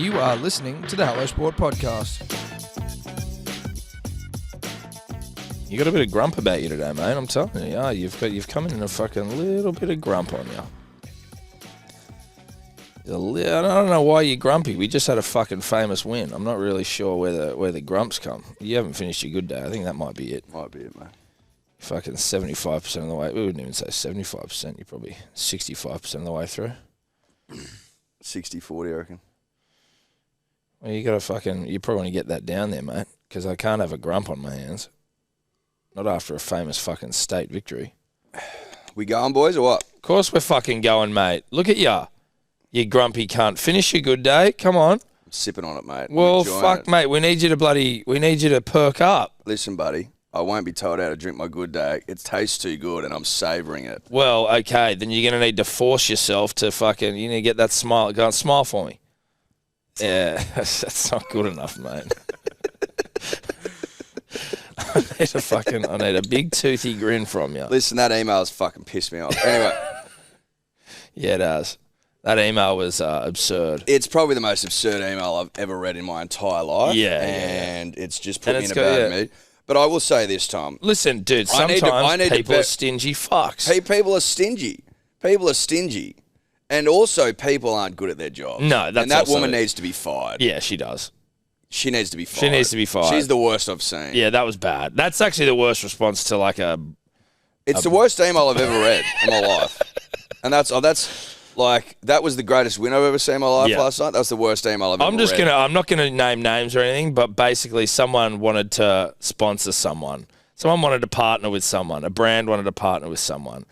You are listening to the Hello Sport Podcast. You got a bit of grump about you today, mate. I'm telling you, yeah, you've come in a fucking little bit of grump on you. I don't know why you're grumpy. We just had a fucking famous win. I'm not really sure where the grumps come. You haven't finished your good day. I think that might be it. Might be it, mate. Fucking 75% of the way. We wouldn't even say 75%. You're probably 65% of the way through. 60-40, I reckon. Well, you probably want to get that down there, mate, because I can't have a grump on my hands. Not after a famous fucking state victory. We going, boys, or what? Of course we're fucking going, mate. Look at ya. You grumpy cunt. Finish your good day. Come on. I'm sipping on it, mate. Well, fuck, mate. We need you to perk up. Listen, buddy, I won't be told how to drink my good day. It tastes too good, and I'm savouring it. Well, okay. Then you're going to need to force yourself to you need to get that smile. Go and smile for me. Yeah, that's not good enough, mate. I need a big toothy grin from you. Listen, that email's fucking pissed me off. Anyway. Yeah, it does. That email was absurd. It's probably the most absurd email I've ever read in my entire life. Yeah. And it's just put me in a bad mood. But I will say this, Tom. Listen, dude, sometimes people are stingy fucks. People are stingy. People are stingy. And also, people aren't good at their job. No, that's And that woman needs to be fired. Yeah, she does. She needs to be fired. She's the worst I've seen. Yeah, that was bad. That's actually the worst response to It's the worst email I've ever read in my life. And that was the greatest win I've ever seen in my life last night. That was the worst email I've ever read. I'm not gonna name names or anything, but basically someone wanted to sponsor someone. Someone wanted to partner with someone. A brand wanted to partner with someone.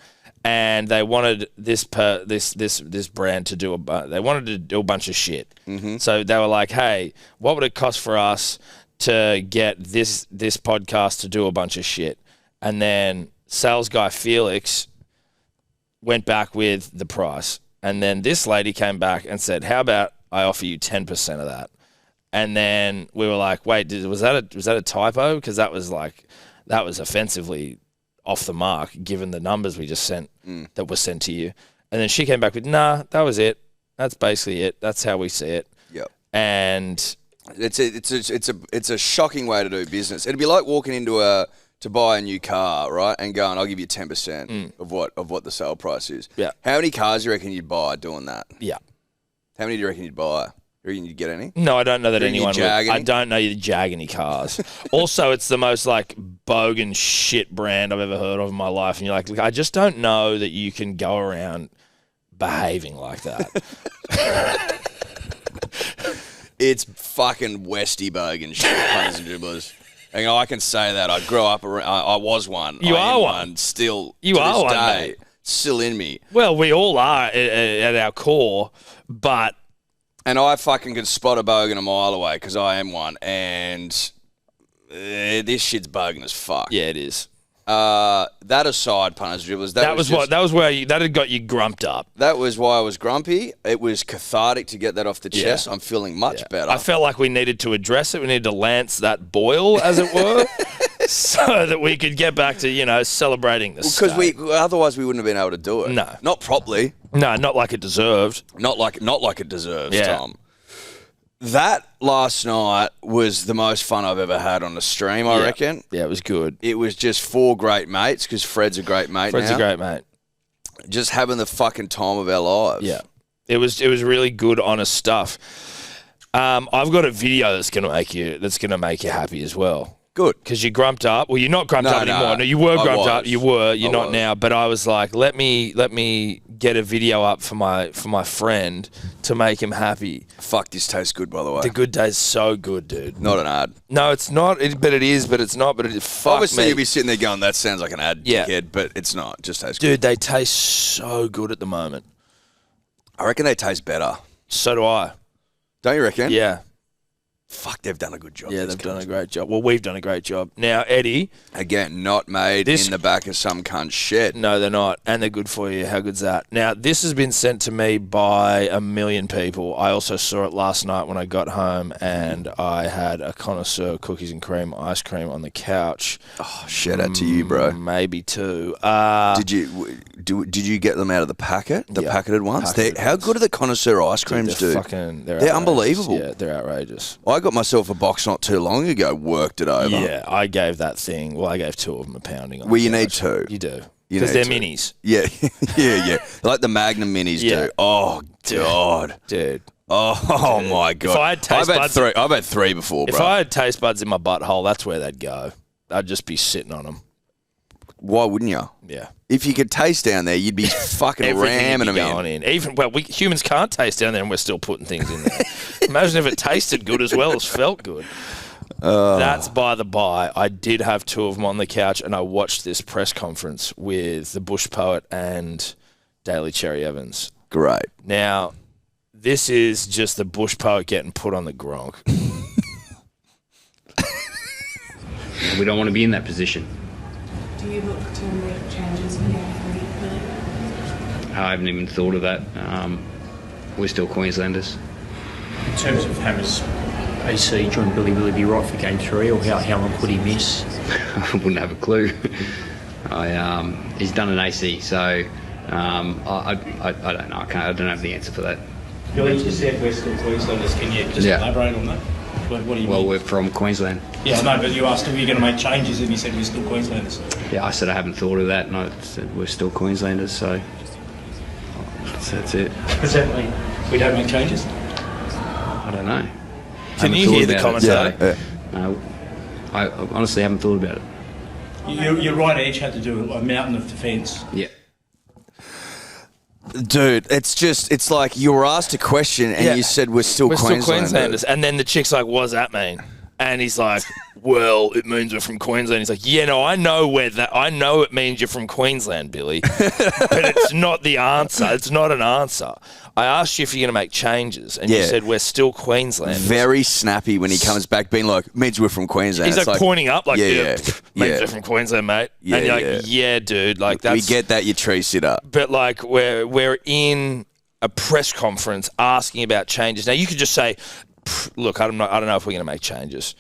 And they wanted this brand to do they wanted to do a bunch of shit. Mm-hmm. So they were like, "Hey, what would it cost for us to get this podcast to do a bunch of shit?" And then sales guy Felix went back with the price, and then this lady came back and said, "How about I offer you 10% of that?" And then we were like, "Wait, was that a typo? Because that was offensively off the mark, given the numbers we just sent that were sent to you." And then she came back with, "Nah, that was it. That's basically it. That's how we see it." Yep. And it's a shocking way to do business. It'd be like walking into to buy a new car, right, and going, "I'll give you 10% of what the sale price is." Yeah. How many cars do you reckon you'd buy doing that? Yeah. How many do you reckon you'd buy? You reckon you'd get any? No, I don't know that anyone would. Jag any? I don't know you jag any cars. Also, it's the most bogan shit brand I've ever heard of in my life. And you're like, I just don't know that you can go around behaving like that. It's fucking Westy bogan shit, punters and dribblers. And I can say that. I grew up around, I was one. You are one. Still, you to are this one, day, mate. Still in me. Well, we all are at our core, but... And I fucking can spot a bogan a mile away because I am one. And this shit's bogan as fuck. Yeah, it is. That aside, punters, dribblers. That had got you grumped up. That was why I was grumpy. It was cathartic to get that off the chest. I'm feeling much better. I felt like we needed to address it. We needed to lance that boil, as it were, so that we could get back to, celebrating the Because otherwise we wouldn't have been able to do it. No. Not properly. No, not like it deserved. Not like it deserves, Tom. That last night was the most fun I've ever had on the stream, I reckon. Yeah, it was good. It was just four great mates, because Fred's a great mate Fred's a great mate. Just having the fucking time of our lives. Yeah. It was really good, honest stuff. I've got a video that's gonna make you happy as well. Good. Because you grumped up. Well, you're not grumped up anymore. No, you were grumped up. You were. You're not now. But I was like, let me get a video up for my friend to make him happy. Fuck, this tastes good, by the way. The good day's so good, dude. Not an ad. No, it's not. But it is. But it's not. But it is. Fuck Obviously, me. you'll be sitting there going, that sounds like an ad, dickhead, but it's not. It just tastes good. Dude, they taste so good at the moment. I reckon they taste better. So do I. Don't you reckon? Yeah. Fuck, they've done a good job. Yeah, they've done a great job. Well, we've done a great job. Now, Eddie. Again, not made in the back of some cunt's shed. No, they're not. And they're good for you. How good's that? Now, this has been sent to me by a million people. I also saw it last night when I got home, and I had a connoisseur cookies and cream ice cream on the couch. Oh, shout out to you, bro. Maybe two. Did you get them out of the packet? The packeted ones? How good are the connoisseur ice creams, dude? They're unbelievable. Yeah, they're outrageous. I got myself a box not too long ago, worked it over. Yeah, I gave that thing. Well, I gave two of them a pounding on. Well, you need two. You do. Because they're minis. Yeah, yeah. Like the Magnum minis do. Oh, God. Dude. Oh my God. If I had taste buds, I've had three before, bro. If I had taste buds in my butthole, that's where they'd go. I'd just be sitting on them. Why wouldn't you? Yeah. If you could taste down there, you'd be fucking ramming them in. Even we humans can't taste down there, and we're still putting things in there. Imagine if it tasted good as well as felt good. That's by the by. I did have two of them on the couch, and I watched this press conference with the Bush Poet and Daly Cherry Evans. Great. Now, this is just the Bush Poet getting put on the gronk. We don't want to be in that position. Do you look to make changes in your really? I haven't even thought of that. We're still Queenslanders. In terms of Hammer's AC, during Billy, will he be right for game 3, or how long could he miss? I wouldn't have a clue. He's done an AC, so I don't know. I don't have the answer for that. Billy just said we're still Queenslanders. Can you just elaborate on that? What do you mean? We're from Queensland. Yeah, I know, but you asked if you're going to make changes, and you said we're still Queenslanders. Yeah, I said I haven't thought of that, and I said we're still Queenslanders, so that's it. Does that mean we don't make changes? I don't know. Can you hear the commentary? No, I honestly haven't thought about it. Your right edge had to do a mountain of defence. Yeah. Dude, it's like you were asked a question and you said we're still Queenslanders. And then the chick's like, what does that mean? And he's like, well, it means we're from Queensland. He's like, yeah, no, I know it means you're from Queensland, Billy. But it's not the answer. It's not an answer. I asked you if you're going to make changes, and you said we're still Queensland. Very snappy when he comes back, being like, means we're from Queensland. He's like pointing up, like, means we're from Queensland, mate. Yeah, and you're like, yeah, dude. Like, that's, we get that, you tree sitter. But, like, we're in a press conference asking about changes. Now, you could just say, look, I don't know if we're going to make changes.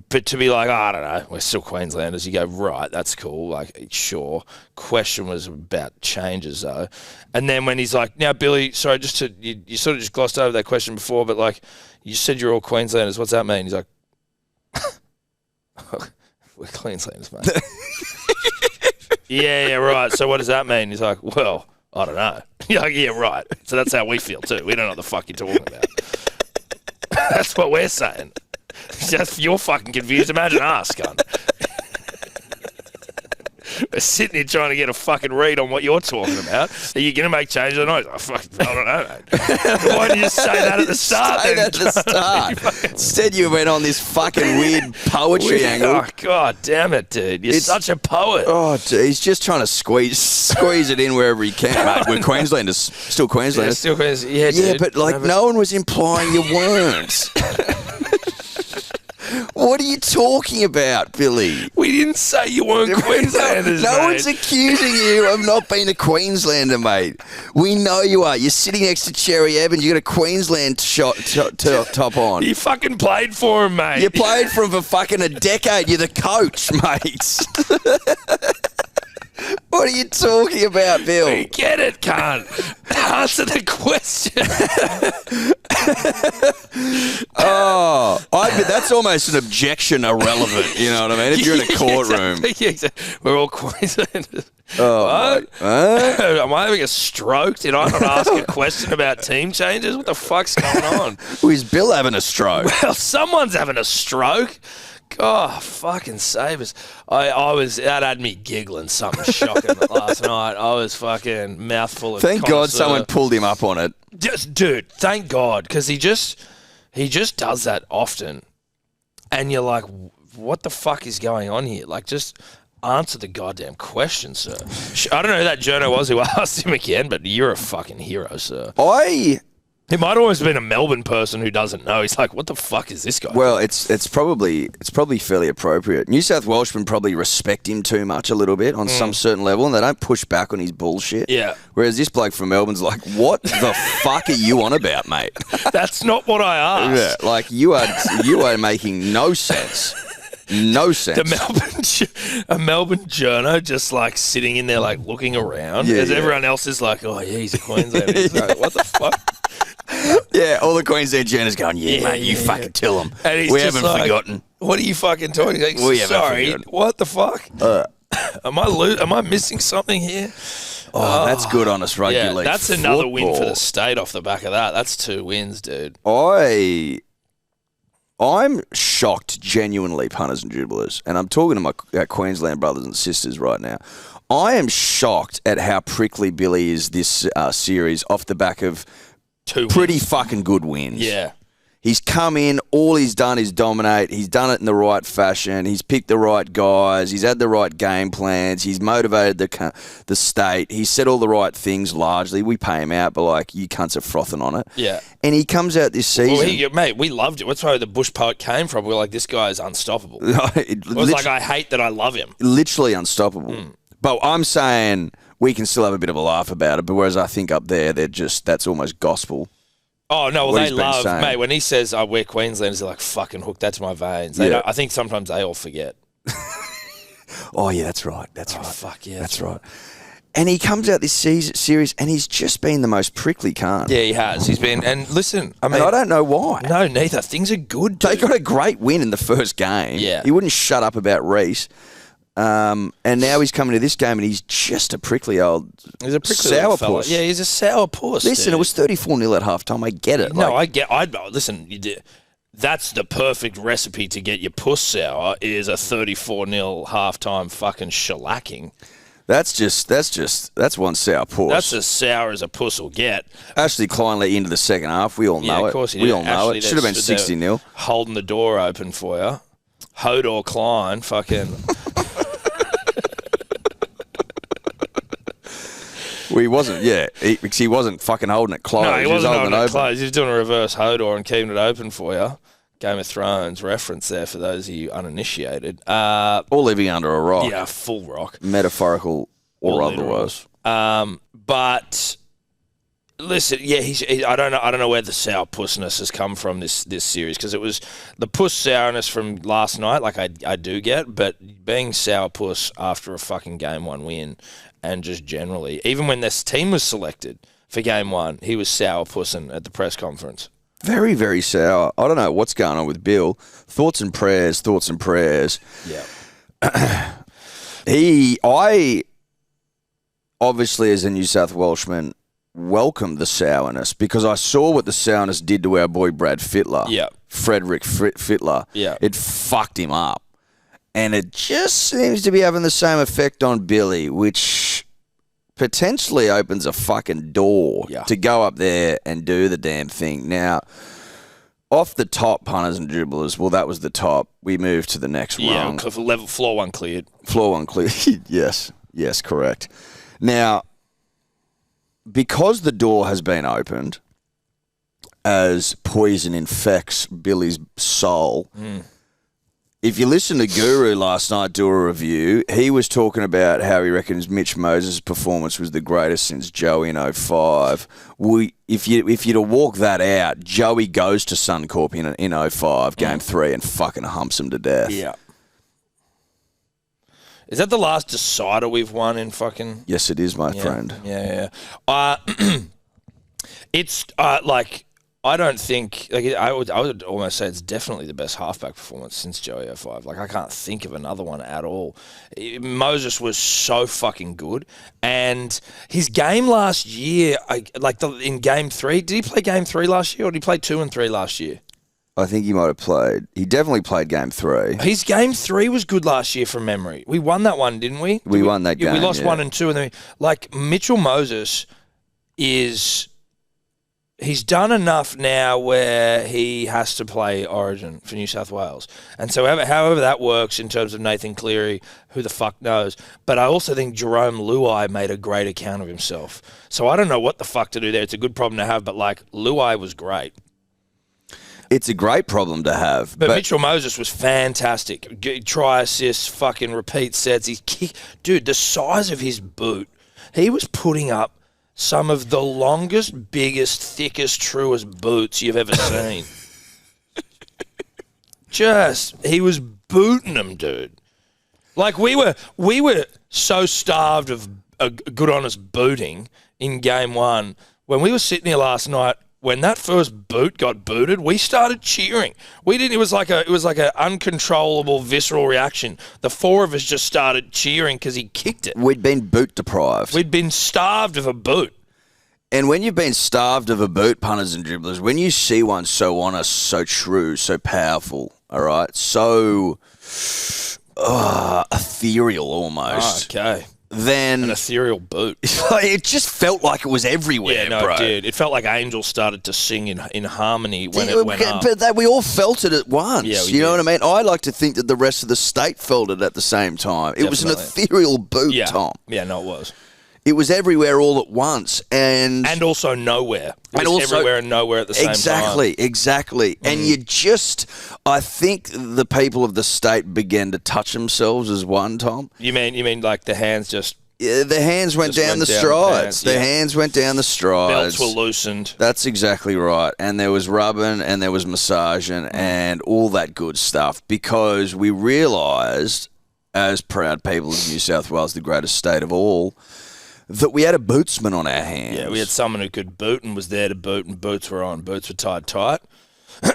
But to be like, I don't know, we're still Queenslanders, you go, right, that's cool, like, sure. Question was about changes, though. And then when he's like, now, Billy, sorry, you sort of just glossed over that question before, but, like, you said you're all Queenslanders, what's that mean? He's like, we're Queenslanders, mate. yeah, right, so what does that mean? He's like, well, I don't know. You're like, yeah, right. So that's how we feel, too. We don't know what the fuck you're talking about. That's what we're saying. Just you're fucking confused. Imagine us, cunt. We're sitting here trying to get a fucking read on what you're talking about. Are you going to make changes or not? I don't know, mate. Why did you say that at the start? Say that at the start. Instead, you went on this fucking weird poetry angle. Oh, God damn it, dude. You're such a poet. Oh, dude, he's just trying to squeeze it in wherever he can, mate. We're Queenslanders. Still Queenslanders. Yeah, still Queenslanders. Yeah, dude. Yeah, but, like, no one was implying you weren't. What are you talking about, Billy? We didn't say you weren't Queenslanders, No mate. one's accusing you of not being a Queenslander, mate. We know you are. You're sitting next to Cherry Evans. You got a Queensland top on. You fucking played for him, mate. You played for him for fucking a decade. You're the coach, mate. What are you talking about, Bill? We get it, cunt. Answer the question. But that's almost an objection irrelevant. You know what I mean? If you're in a courtroom. Yeah, exactly. We're all Queenslanders. Oh, am I having a stroke? Did I not ask a question about team changes? What the fuck's going on? Well, is Bill having a stroke? Well, someone's having a stroke. God, fucking save us. That had me giggling something shocking last night. I was fucking mouthful of Thank God someone pulled him up on it. Dude, thank God, because he just does that often. And you're like, what the fuck is going on here? Like, just answer the goddamn question, sir. I don't know who that journo was who asked him again, but you're a fucking hero, sir. I He might always have been a Melbourne person who doesn't know. He's like, what the fuck is this guy? Well, it's probably fairly appropriate. New South Welshmen probably respect him too much a little bit on some certain level, and they don't push back on his bullshit. Yeah. Whereas this bloke from Melbourne's like, what the fuck are you on about, mate? That's not what I asked. Yeah, like you are making no sense. No sense. A Melbourne journo just like sitting in there like looking around as everyone else is like, oh yeah, he's a Queenslander. He's like, what the fuck? Yeah, all the Queensland journers going, mate, you fucking tell them. We haven't forgotten. What are you fucking talking? Like, We haven't sorry, forgotten. what the fuck? Am I missing something here? Oh, that's good on us rugby league. That's another win for the state off the back of that. That's 2 wins, dude. I'm shocked, genuinely, punters and dribblers, and I'm talking to my Queensland brothers and sisters right now. I am shocked at how prickly Billy is this series off the back of 2 pretty wins. fucking good wins. Yeah. He's come in, all he's done is dominate. He's done it in the right fashion. He's picked the right guys. He's had the right game plans. He's motivated the state. He's said all the right things largely. We pay him out, but like, you cunts are frothing on it. Yeah. And he comes out this season. Well, mate, we loved it. That's where the Bush poet came from. We're like, this guy is unstoppable. It was like, I hate that I love him. Literally unstoppable. But I'm saying we can still have a bit of a laugh about it, but whereas I think up there, that's almost gospel. Oh, no, well, What they he's been love, saying. mate, when he says, we're Queenslanders, they're like, fucking hook, that's my veins. They Yeah. don't, I think sometimes they all forget. Oh, yeah, that's right. That's Oh, right. fuck yeah. That's right. And he comes out this series and he's just been the most prickly cunt. Yeah, he has. He's been, and listen, I mean, And I don't know why. no, neither. Things are good, dude. They got a great win in the first game. Yeah. He wouldn't shut up about Reece. And now he's coming to this game and he's just a prickly old He's a prickly little fella. sourpuss. Yeah, he's a sourpuss. Listen, dude. it was 34-0 at halftime. I get it. No, Like, listen, you did. That's the perfect recipe to get your puss sour is a 34-0 halftime fucking shellacking. that's one sour puss. That's as sour as a puss will get. Ashley Klein let you into the second half. We all know Yeah, it. of course he we did. all know Ashley, it. Should have been that stood there 60-0. Holding the door open for you. Hodor Klein, fucking. Well, he wasn't, because he wasn't fucking holding it closed. No, he wasn't holding holding it open. closed. He was doing a reverse Hodor and keeping it open for you. Game of Thrones reference there for those of you uninitiated. Or living under a rock. Yeah, full rock. Metaphorical or Or otherwise. But listen, yeah, I don't know where the sour pussness has come from this series because it was the puss sourness from last night. Like I do get, but being sour puss after a fucking game 1 win, and just generally, even when this team was selected for game 1, he was sour pussing at the press conference. Very, very sour. I don't know what's going on with Bill. Thoughts and prayers. Yeah. I obviously, as a New South Welshman, welcomed the sourness because I saw what the sourness did to our boy Brad Fittler. Yeah. Frederick Fittler. Yeah. It fucked him up. And it just seems to be having the same effect on Billy, which potentially opens a fucking door to go up there and do the damn thing. Now, off the top, punters and dribblers, well, that was the top. We moved to the next rung. Yeah, floor 1 cleared. Floor 1 clear. Yes, correct. Now, because the door has been opened as poison infects Billy's soul, if you listen to Guru last night do a review, he was talking about how he reckons Mitch Moses' performance was the greatest since Joey in 05. If you to walk that out, Joey goes to Suncorp in 05, game 3, and fucking humps him to death. Yeah. Is that the last decider we've won in fucking... Yes, it is, my friend. Yeah. It's like... I don't think... Like, I would almost say it's definitely the best halfback performance since Joey 05. Like, I can't think of another one at all. Moses was so fucking good. And his game last year, in game 3... Did he play game 3 last year or did he play 2 and 3 last year? I think he might have played. He definitely played game 3. His game 3 was good last year from memory. We won that one, didn't we? We won that game, We lost yeah. 1 and 2. And then, Mitchell Moses is... he's done enough now where he has to play Origin for New South Wales. And so however that works in terms of Nathan Cleary, who the fuck knows. But I also think Jerome Luai made a great account of himself. So I don't know what the fuck to do there. It's a good problem to have, but like Luai was great. It's a great problem to have. But Mitchell Moses was fantastic. Try assists, fucking repeat sets. Dude, the size of his boot, he was putting up some of the longest, biggest, thickest, truest boots you've ever seen. He was booting them, dude. Like we were so starved of a good, honest booting in game one. When we were sitting here last night, when that first boot got booted, we started cheering. We didn't. It was like an uncontrollable, visceral reaction. The four of us just started cheering because he kicked it. We'd been boot deprived. We'd been starved of a boot. And when you've been starved of a boot, punters and dribblers, when you see one so honest, so true, so powerful, all right, so ethereal almost. Okay. Then an ethereal boot. It just felt like it was everywhere, bro. It did. It felt like angels started to sing in harmony when it went up. But we all felt it at once. Yeah, you know what I mean? I like to think that the rest of the state felt it at the same time. It was an ethereal boot, Tom. Yeah, no, it was. It was everywhere all at once. And also nowhere. It was everywhere and nowhere at the same time. Exactly. And I think the people of the state began to touch themselves as one, Tom. You mean like the hands just... Yeah, the hands went down the strides. The hands went down the strides. Belts were loosened. That's exactly right. And there was rubbing and there was massaging and all that good stuff because we realised, as proud people of New South Wales, the greatest state of all, that we had a bootsman on our hands. Yeah, we had someone who could boot and was there to boot, and boots were on. Boots were tied tight,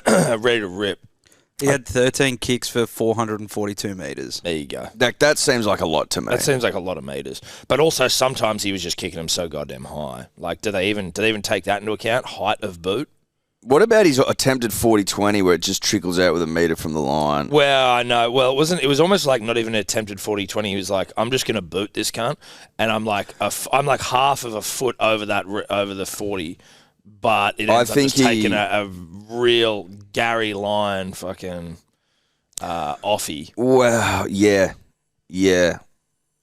ready to rip. He had 13 kicks for 442 metres. There you go. That seems like a lot to me. That seems like a lot of metres. But also sometimes he was just kicking them so goddamn high. Like, do they even take that into account? Height of boot? What about his attempted 40-20 where it just trickles out with a metre from the line? Well, I know. Well, it was almost like not even an attempted 40-20. He was like, I'm just going to boot this cunt. And I'm like half of a foot over the 40. But it ends up just taking a real Gary Lyon fucking offie. Well, yeah.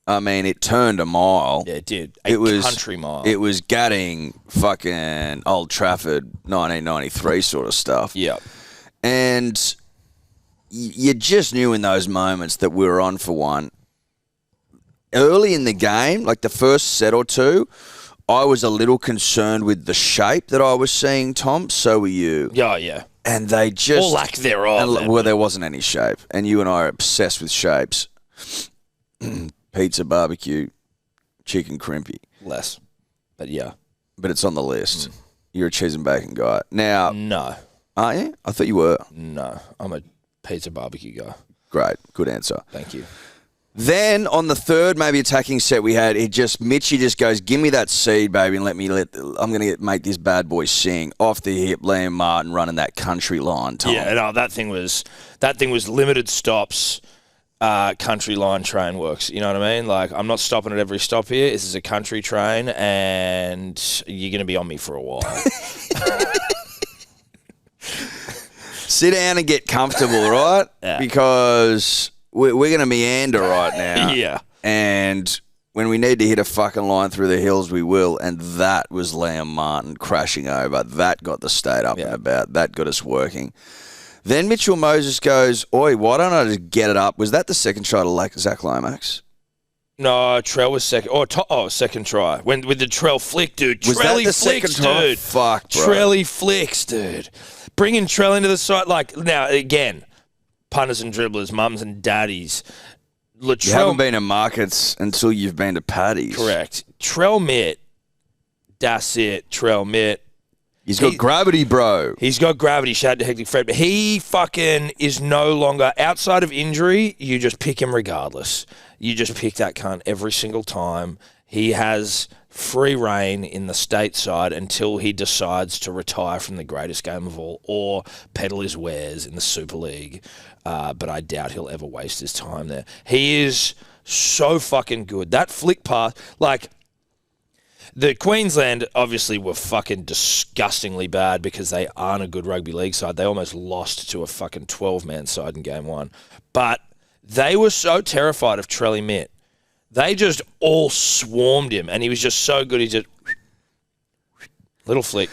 I mean, it turned a mile. Yeah, it did. Country mile. It was gutting fucking Old Trafford 1993 sort of stuff. Yeah. And you just knew in those moments that we were on for one. Early in the game, like the first set or two, I was a little concerned with the shape that I was seeing, Tom. So were you. Yeah. And they just... Or lack thereof. Well, there wasn't any shape. And you and I are obsessed with shapes. Pizza, barbecue, chicken crimpy. Less. But yeah. But it's on the list. You're a cheese and bacon guy. Now... No. Aren't you? I thought you were. No. I'm a pizza barbecue guy. Great. Good answer. Thank you. Then on the third maybe attacking set we had, Mitchie just goes, give me that seed, baby, and I'm going to make this bad boy sing. Off the hip, Liam Martin running that country line, Tom. Yeah, no, that thing was limited stops, country line train works. You know what I mean? Like, I'm not stopping at every stop here. This is a country train, and you're going to be on me for a while. Sit down and get comfortable, right? Yeah. Because... We're going to meander right now. Yeah. And when we need to hit a fucking line through the hills, we will. And that was Liam Martin crashing over. That got the state up and about. That got us working. Then Mitchell Moses goes, oi, why don't I just get it up? Was that the second try to Zach Lomax? No, Trell was second. Second try. With the Trell flick, dude. Was that the second try? Dude. Fuck, bro. Trelly flicks, dude. Bringing Trell into the side. Like, now, again... Punters and dribblers, mums and daddies. You haven't been to markets until you've been to Paddy's. Correct. Trell Mitt, that's it. Trell Mitt. He's got gravity, bro. He's got gravity. Shout out to Hectic Fred. But he fucking is no longer, outside of injury, you just pick him regardless. You just pick that cunt every single time. He has free reign in the stateside until he decides to retire from the greatest game of all or peddle his wares in the Super League. But I doubt he'll ever waste his time there. He is so fucking good. That flick pass, like, The Queensland obviously were fucking disgustingly bad because they aren't a good rugby league side. They almost lost to a fucking 12-man side in game one. But they were so terrified of Trelly Mitt. They just all swarmed him, and he was just so good. He just little flick,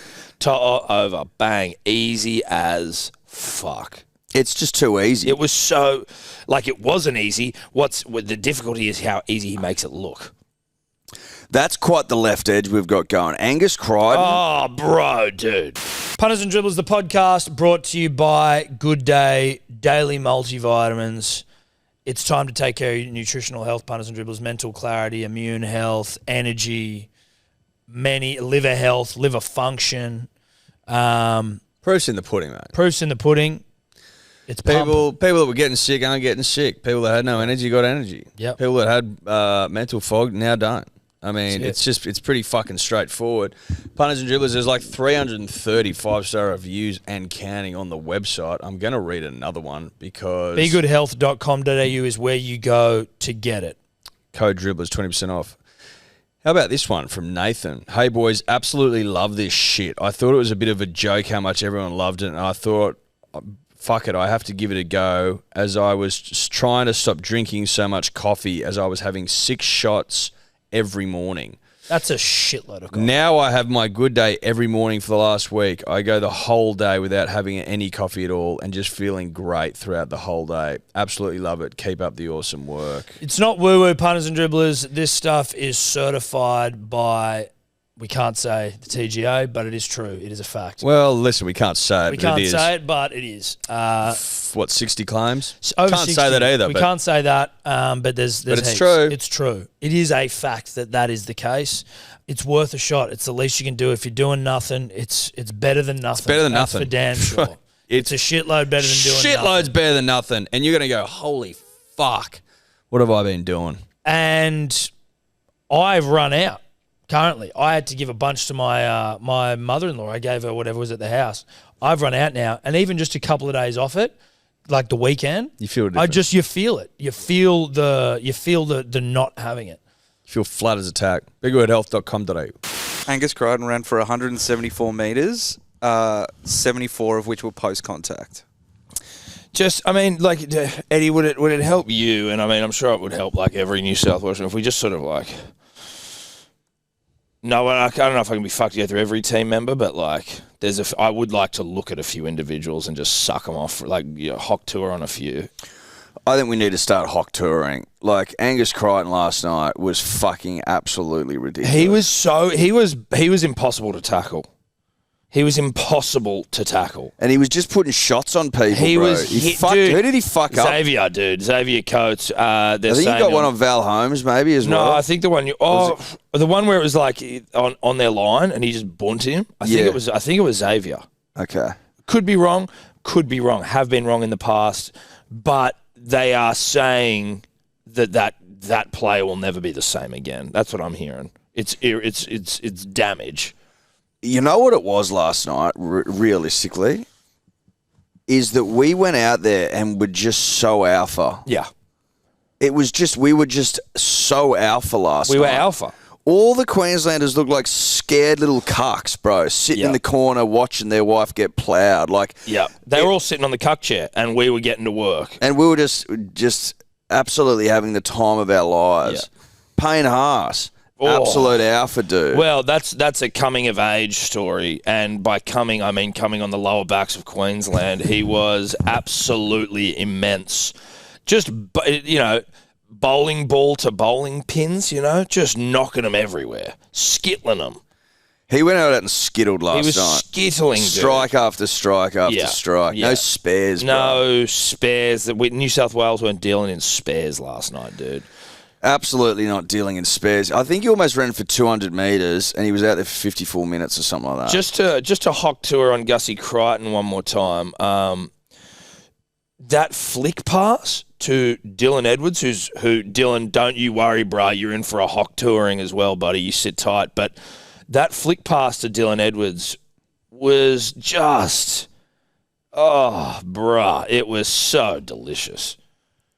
over, bang, easy as fuck. It's just too easy. It was so, like, it wasn't easy. The difficulty is how easy he makes it look. That's quite the left edge we've got going. Angus Crichton. Oh, bro, dude. Punters and Dribblers, the podcast brought to you by Good Day Daily Multivitamins. It's time to take care of your nutritional health, punters and dribblers, mental clarity, immune health, energy, liver health, liver function. Proof's in the pudding, mate. Proof's in the pudding. It's People that were getting sick aren't getting sick. People that had no energy got energy. Yep. People that had mental fog now don't. I mean, it's pretty fucking straightforward. Punters and Dribblers, there's like 330 five-star reviews and counting on the website. I'm going to read another one because BeGoodHealth.com.au is where you go to get it. Code Dribblers, 20% off. How about this one from Nathan? Hey, boys, absolutely love this shit. I thought it was a bit of a joke how much everyone loved it, and I thought, fuck it, I have to give it a go, as I was just trying to stop drinking so much coffee as I was having 6 shots every morning. That's a shitload of coffee. Now I have my good day every morning for the last week. I go the whole day without having any coffee at all and just feeling great throughout the whole day. Absolutely love it. Keep up the awesome work. It's not woo-woo, punters and dribblers. This stuff is certified by, we can't say the TGA, but it is true. It is a fact. Well, listen, we can't say it, we but can't it is. say it, but it is. 60 claims? Over Can't 60. say that either. We but can't say that, but there's it's heaps. true. It's true. It is a fact that is the case. It's worth a shot. It's the least you can do. If you're doing nothing, it's better than nothing. It's better than That's nothing. for damn sure. It's a shitload better than doing Shitload's nothing. better than nothing. And you're going to go, holy fuck, what have I been doing? And I've run out currently. I had to give a bunch to my my mother-in-law. I gave her whatever was at the house. I've run out now. And even just a couple of days off it, like the weekend, You feel different. you feel it. You feel the not having it. You feel flat as a tack. BigWordHealth.com.au. Angus Crichton ran for 174 metres, 74 of which were post-contact. Just, I mean, like, Eddie, would it help you? And I mean, I'm sure it would help like every New South Welshman if we just sort of like. No, I don't know if I can be fucked together every team member, but like, I would like to look at a few individuals and just suck them off, like, hock tour on a few. I think we need to start hock touring. Like, Angus Crichton last night was fucking absolutely ridiculous. He was impossible to tackle. He was impossible to tackle. And he was just putting shots on people, He bro. was hit, fucked, dude. Who did he fuck up? Xavier, dude. Xavier Coates. I think he got one on Val Holmes maybe as well. No, I think the one the one where it was like on their line and he just bunt him. I think it was Xavier. Okay. Could be wrong. Have been wrong in the past, but they are saying that player will never be the same again. That's what I'm hearing. It's damage. You know what it was last night, realistically, is that we went out there and were just so alpha. Yeah. It was just, we were just so alpha last night. We were alpha. All the Queenslanders looked like scared little cucks, bro, sitting in the corner watching their wife get ploughed. Like, yeah, they were all sitting on the cuck chair, and we were getting to work. And we were just absolutely having the time of our lives. Yeah. Payne Haas, absolute alpha dude. Well, that's a coming of age story, and by coming, I mean coming on the lower backs of Queensland. He was absolutely immense. Just, bowling ball to bowling pins, just knocking them everywhere, skittling them. He went out and skittled last night. He was skittling, dude. Strike after strike after strike. Yeah. No spares, bro. No spares. New South Wales weren't dealing in spares last night, dude. Absolutely not dealing in spares. I think he almost ran for 200 metres and he was out there for 54 minutes or something like that. Just to hock tour on Gussie Crichton one more time. That flick pass to Dylan Edwards, Dylan, don't you worry, bruh, you're in for a hock touring as well, buddy. You sit tight. But that flick pass to Dylan Edwards was just, bruh, it was so delicious.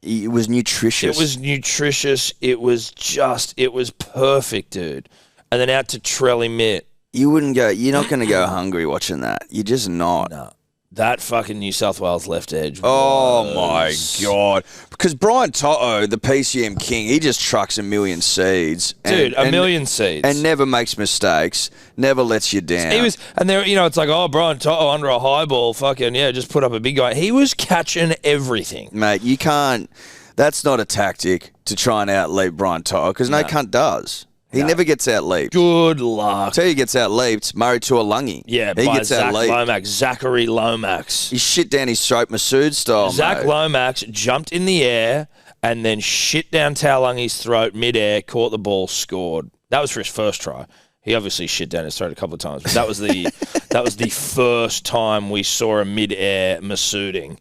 It was nutritious. It was nutritious. It was perfect, dude. and then out to Trelly Mitt. You wouldn't go. You're not going to go hungry watching that. You're just not. No. That fucking New South Wales left edge. Oh my God! Because Brian Toto, the PCM king, he just trucks a million seeds, Dude, a million seeds, and never makes mistakes, never lets you down. He was, and there, it's like, oh, Brian Toto under a high ball, fucking just put up a big guy. He was catching everything, mate. You can't. That's not a tactic to try and outleap Brian Toto because no cunt does. He never gets out-leaped. Good luck. Tell you, he gets out-leaped. Murray Tuolangi. Yeah, he by gets Zach out-leaped. Zachary Lomax. He shit down his throat, Masood style. Zach mate. Lomax jumped in the air and then shit down Tuolangi's throat mid-air, caught the ball, scored. That was for his first try. He obviously shit down his throat a couple of times, but that was the first time we saw a mid-air Masooding.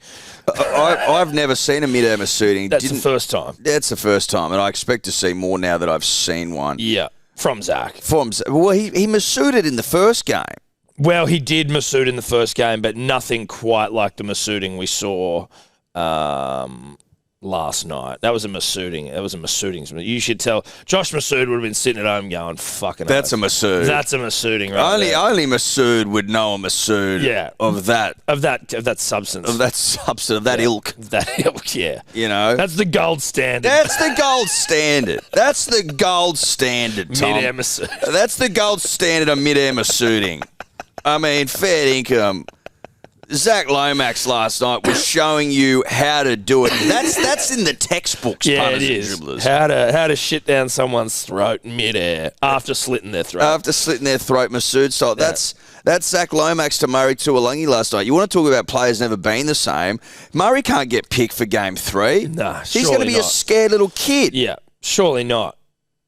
I've never seen a mid-air Masooding. That's the first time. That's the first time, and I expect to see more now that I've seen one. Yeah, from Zach. Well, he Masooded in the first game. Well, he did Masood in the first game, but nothing quite like the Masooding we saw last night. That was a Masooding. You should tell. Josh Masood would have been sitting at home going, fucking That's a Masood. That's a Masooding right there. Only Masood would know a Masood of that substance. Of that substance, of that ilk. That ilk, yeah. You know? That's the gold standard. That's the gold standard. That's the gold standard, Tom. Mid-air Masood. That's the gold standard of mid-air Masooding. I mean, fair income. Zach Lomax last night was showing you how to do it. That's in the textbooks. Yeah, punters it and is. dribblers. How to shit down someone's throat mid-air after slitting their throat. Masood style. Yeah. That's Zach Lomax to Murray Tuolangi last night. You want to talk about players never being the same? Murray can't get picked for game 3. Nah, he's going to be a scared little kid. Yeah, surely not.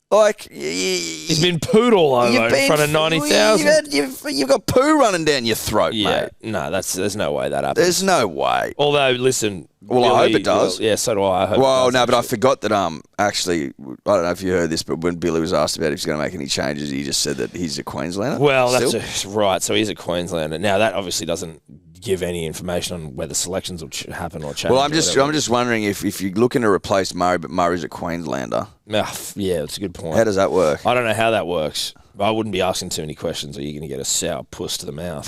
Like he's been pooed all over in front of 90,000. You've got poo running down your throat, mate. No, there's no way that happens. There's no way. Although, listen, well, I hope it does. Yeah, so do I. I hope well, it does, no, but I actually. forgot that. Actually, I don't know if you heard this, but when Billy was asked about if he's going to make any changes, he just said that he's a Queenslander. Well, still. that's right. So he's a Queenslander. Now that obviously doesn't give any information on whether selections will happen or change. Well, I'm just wondering if you're looking to replace Murray, but Murray's a Queenslander. Yeah, that's a good point. How does that work? I don't know how that works. I wouldn't be asking too many questions, or you're going to get a sour puss to the mouth.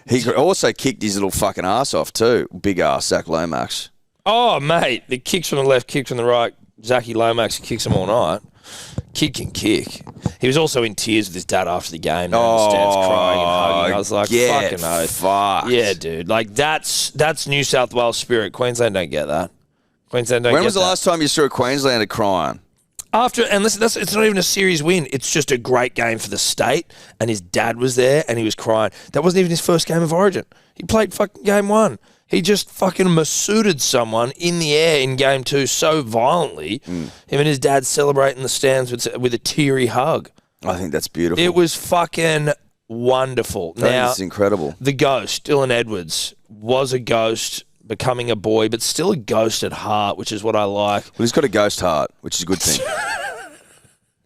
He also kicked his little fucking ass off too. Big ass, Zach Lomax. Oh, mate, the kicks from the left, kicks from the right. Zachy Lomax kicks them all night. Kid can kick. He was also in tears with his dad after the game. Oh, stands crying and hugging. I was like, fucking oath. Fucked. Yeah, dude. Like, that's New South Wales spirit. Queensland don't get that. Queensland don't get that. When was the last time you saw a Queenslander crying? And listen, it's not even a series win. It's just a great game for the state, and his dad was there, and he was crying. That wasn't even his first game of Origin. He played fucking game 1. He just fucking Masooded someone in the air in game 2 so violently. Him and his dad celebrating the stands with a teary hug. I think that's beautiful. It was fucking wonderful. It's incredible. The ghost, Dylan Edwards, was a ghost, becoming a boy, but still a ghost at heart, which is what I like. Well, he's got a ghost heart, which is a good thing.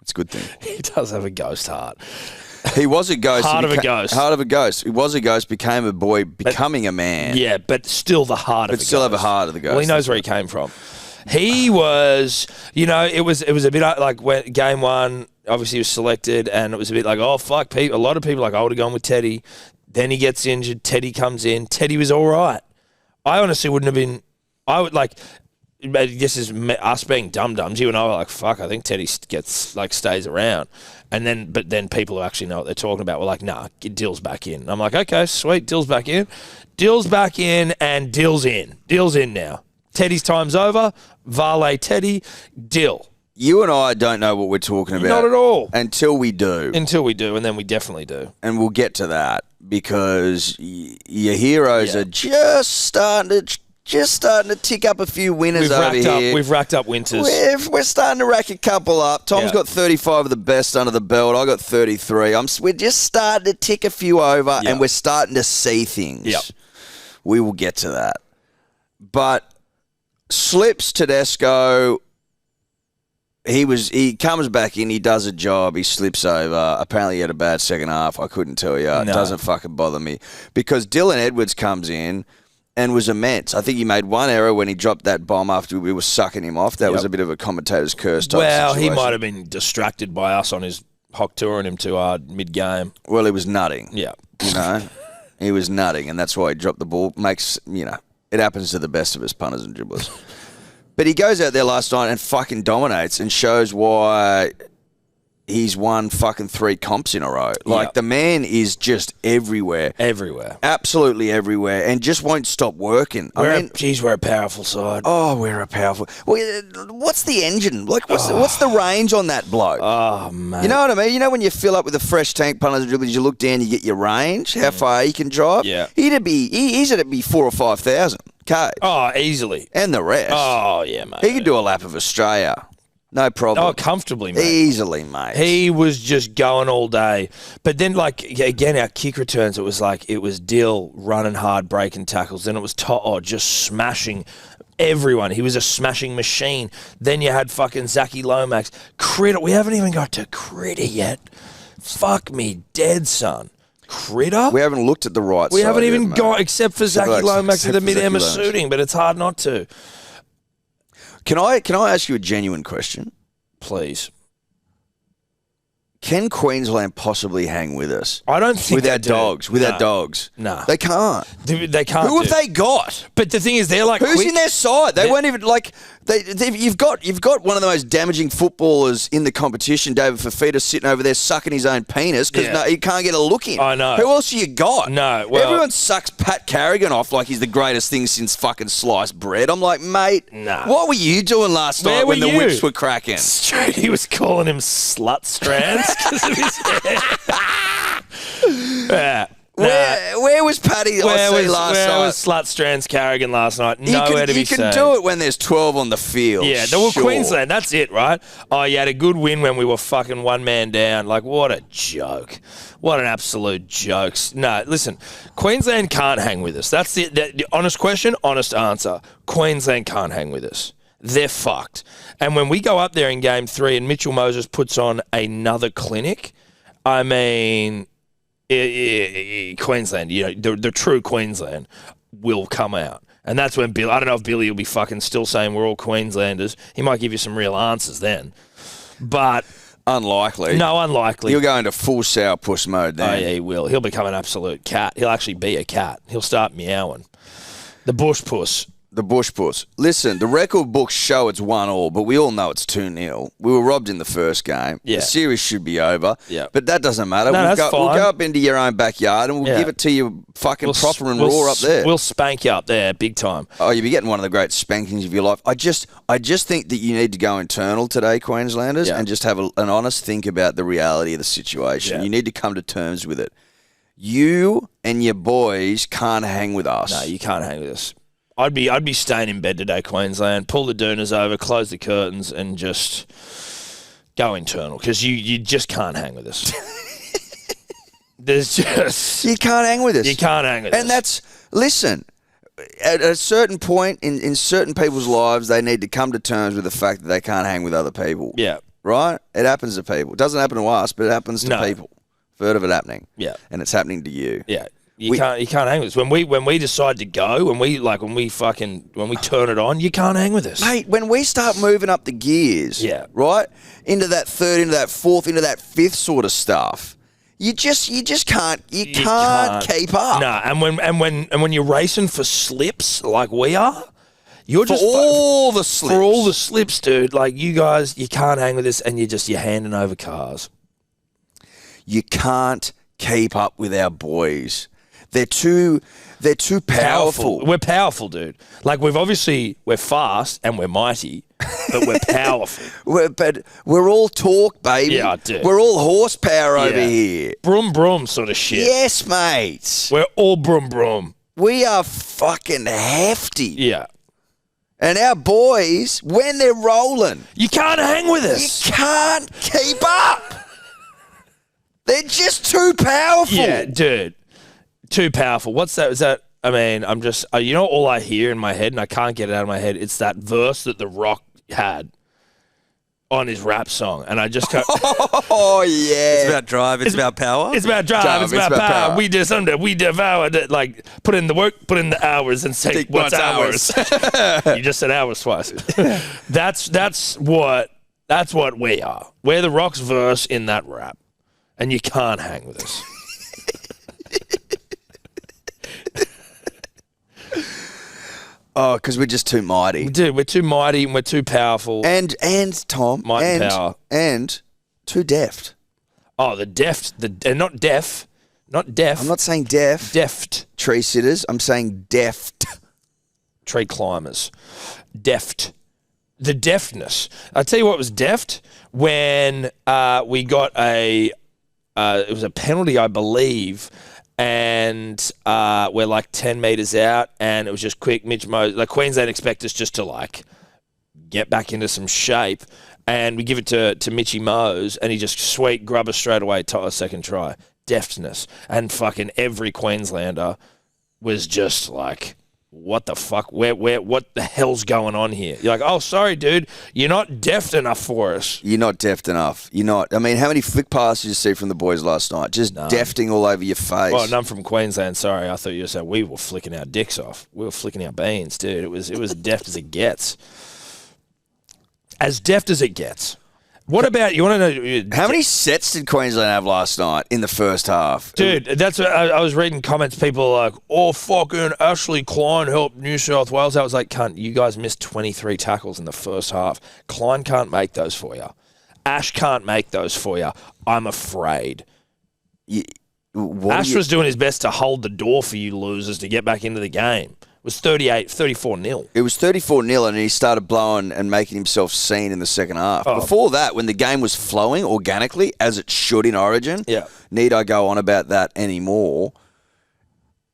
It's a good thing. He does have a ghost heart. He was a ghost. Heart of a ghost. Heart of a ghost. He was a ghost, became a boy, becoming a man. Yeah, but still the heart of a ghost. But still have a heart of the ghost. Well, he knows where he came from. He was, it was a bit like when game 1, obviously he was selected, and it was a bit like, oh, fuck, a lot of people like, I would have gone with Teddy. Then he gets injured. Teddy comes in. Teddy was all right. I honestly wouldn't have been, this is us being dum-dums. You and I were like, fuck, I think Teddy stays around. But then people who actually know what they're talking about were like, nah, get Dill's back in. And I'm like, okay, sweet, Dill's back in. Dill's back in and Dill's in. Dill's in now. Teddy's time's over. Varley, Teddy, Dill. You and I don't know what we're talking about. Not at all. Until we do. And then we definitely do. And we'll get to that because your heroes are just starting to tick up a few winners here. We've racked up winters. We're starting to rack a couple up. Tom's got 35 of the best under the belt. I got 33. We're just starting to tick a few over, and we're starting to see things. Yep. We will get to that. But Slips Tedesco, he comes back in, he does a job, he slips over. Apparently he had a bad second half. I couldn't tell you. It doesn't fucking bother me. Because Dylan Edwards comes in, and was immense. I think he made one error when he dropped that bomb after we were sucking him off. That was a bit of a commentator's curse type Well, situation. he might have been distracted by us on his hock touring him too hard mid-game. Well, he was nutting. Yeah. You know? He was nutting, and that's why he dropped the ball. It happens to the best of us punters and dribblers. But he goes out there last night and fucking dominates and shows why he's won fucking 3 comps in a row. Like, the man is just everywhere. Everywhere. Absolutely everywhere, and just won't stop working. We're a powerful side. Oh, we're a powerful... Well, what's the engine? Like, what's the range on that bloke? Oh, man. You know what I mean? You know when you fill up with a fresh tank, punters and dribblers, you look down, you get your range, how far he can drive? Yeah. He's at be 4,000 or 5,000 K. Oh, easily. And the rest. Oh, yeah, mate. He could do a lap of Australia. No problem. Oh, comfortably, mate. Easily, mate. He was just going all day. But then, like, again, our kick returns, it was Dill running hard, breaking tackles. Then it was To'o just smashing everyone. He was a smashing machine. Then you had fucking Zachy Lomax. Critter. We haven't even got to Critter yet. Fuck me dead, son. Critter? We haven't looked at the right side. We haven't even yet, got, except for Zachy Lomax in the except for mid-Emma Zachy Lomax. suiting, but it's hard not to. Can I ask you a genuine question? Please. Can Queensland possibly hang with us? I don't think with they our do. dogs. With our dogs. No. They can't. They can't. Who have they got? But the thing is, they're like Who's quick. in their side? They weren't even like you've got one of the most damaging footballers in the competition, David Fafita, sitting over there sucking his own penis because he can't get a look in. I know. Who else have you got? No, well- Everyone sucks Pat Carrigan off like he's the greatest thing since fucking sliced bread. I'm like, mate, Nah. what were you doing last Where night when were the you? whips were cracking? Straight, he was calling him slut strands because of his hair. Yeah. Where was Paddy Where last night? Where was Slut Strands Carrigan last night? Nowhere to be You saved. can do it when there's 12 on the field. Yeah, they were sure. Queensland. That's it, right? Oh, you had a good win when we were fucking one man down. Like, what a joke. What an absolute joke. No, listen, Queensland can't hang with us. That's the honest question, honest answer. Queensland can't hang with us. They're fucked. And when we go up there in Game 3 and Mitchell Moses puts on another clinic, I mean... Queensland, the true Queensland will come out. And that's when Bill, I don't know if Billy will be fucking still saying we're all Queenslanders. He might give you some real answers then. But... Unlikely. No, unlikely. He'll go into full sourpuss mode then. Oh, yeah, he will. He'll become an absolute cat. He'll actually be a cat. He'll start meowing. The bush puss. The bush puss. Listen, the record books show it's 1-1, but we all know it's 2-0. We were robbed in the first game. Yeah. The series should be over. Yeah. But that doesn't matter. No, we'll that's go fine. up into your own backyard and we'll give it to you fucking proper and raw up there. We'll spank you up there big time. Oh, you'll be getting one of the great spankings of your life. I just think that you need to go internal today, Queenslanders, and just have an honest think about the reality of the situation. Yeah. You need to come to terms with it. You and your boys can't hang with us. No, you can't hang with us. I'd be staying in bed today, Queensland. Pull the doonas over, close the curtains, and just go internal because you just can't hang with us. There's just You can't hang with us. you can't hang with us. And that's, listen, at a certain point in certain people's lives, they need to come to terms with the fact that they can't hang with other people. Yeah. Right? It happens to people. It doesn't happen to us, but it happens to No. people. I've heard of it happening. Yeah. And it's happening to you. Yeah. You can't hang with us. When we decide to go, when we turn it on, you can't hang with us. Mate, when we start moving up the gears, right? Into that third, into that fourth, into that fifth sort of stuff, you just can't keep up. No, and when you're racing for slips like we are, you're For just all the slips. For all the slips, dude. Like you guys, you can't hang with us, and you're handing over cars. You can't keep up with our boys. They're too powerful. We're powerful, dude. Like we're fast and we're mighty, but we're powerful. We're all talk, baby. Yeah, dude. We're all horsepower over Yeah. here. Broom broom sort of shit. Yes, mate. We're all broom broom. We are fucking hefty. Yeah. And our boys, when they're rolling, You can't hang with us. you can't keep up. They're just too powerful. Yeah, dude. Too powerful. What's that? Is that? I mean, I'm just. All I hear in my head, and I can't get it out of my head. It's that verse that The Rock had on his rap song, and I just go, Oh yeah. It's about drive. It's about power. it's about drive, it's about power. We devoured it. Like, put in the work, put in the hours, and say, what's ours? You just said hours twice. That's what we are. We're the Rock's verse in that rap, and you can't hang with us. Oh, because we're just too mighty. Dude, we're too mighty and we're too powerful. And Tom, Might and power. And too deft. Oh, not deaf. Not deaf. I'm not saying deaf. Deft. Tree sitters. I'm saying deft. Tree climbers. Deft. The deftness. I'll tell you what was deft when we got it was a penalty, I believe, and we're like 10 metres out, and it was just quick. Mitch Moses, like Queensland expect us just to like get back into some shape, and we give it to Mitchy Mose, and he just sweet grubber straight away, second try. Deftness. And fucking every Queenslander was just like, what the fuck? What the hell's going on here? You're like, oh, sorry, dude. You're not deft enough for us. You're not deft enough. You're not. I mean, how many flick passes did you see from the boys last night? Just defting all over your face. Well, none from Queensland. Sorry, I thought you were saying we were flicking our dicks off. We were flicking our beans, dude. It was deft as it gets. As deft as it gets. What about, you want to know... How many sets did Queensland have last night in the first half? Dude, that's what I was reading comments. People are like, oh, fucking Ashley Klein helped New South Wales. I was like, cunt, you guys missed 23 tackles in the first half. Klein can't make those for you. Ash can't make those for you. I'm afraid. Ash was doing his best to hold the door for you losers to get back into the game. It was 34-0. It was 34-0, and he started blowing and making himself seen in the second half. Before that, when the game was flowing organically, as it should in Origin, need I go on about that anymore,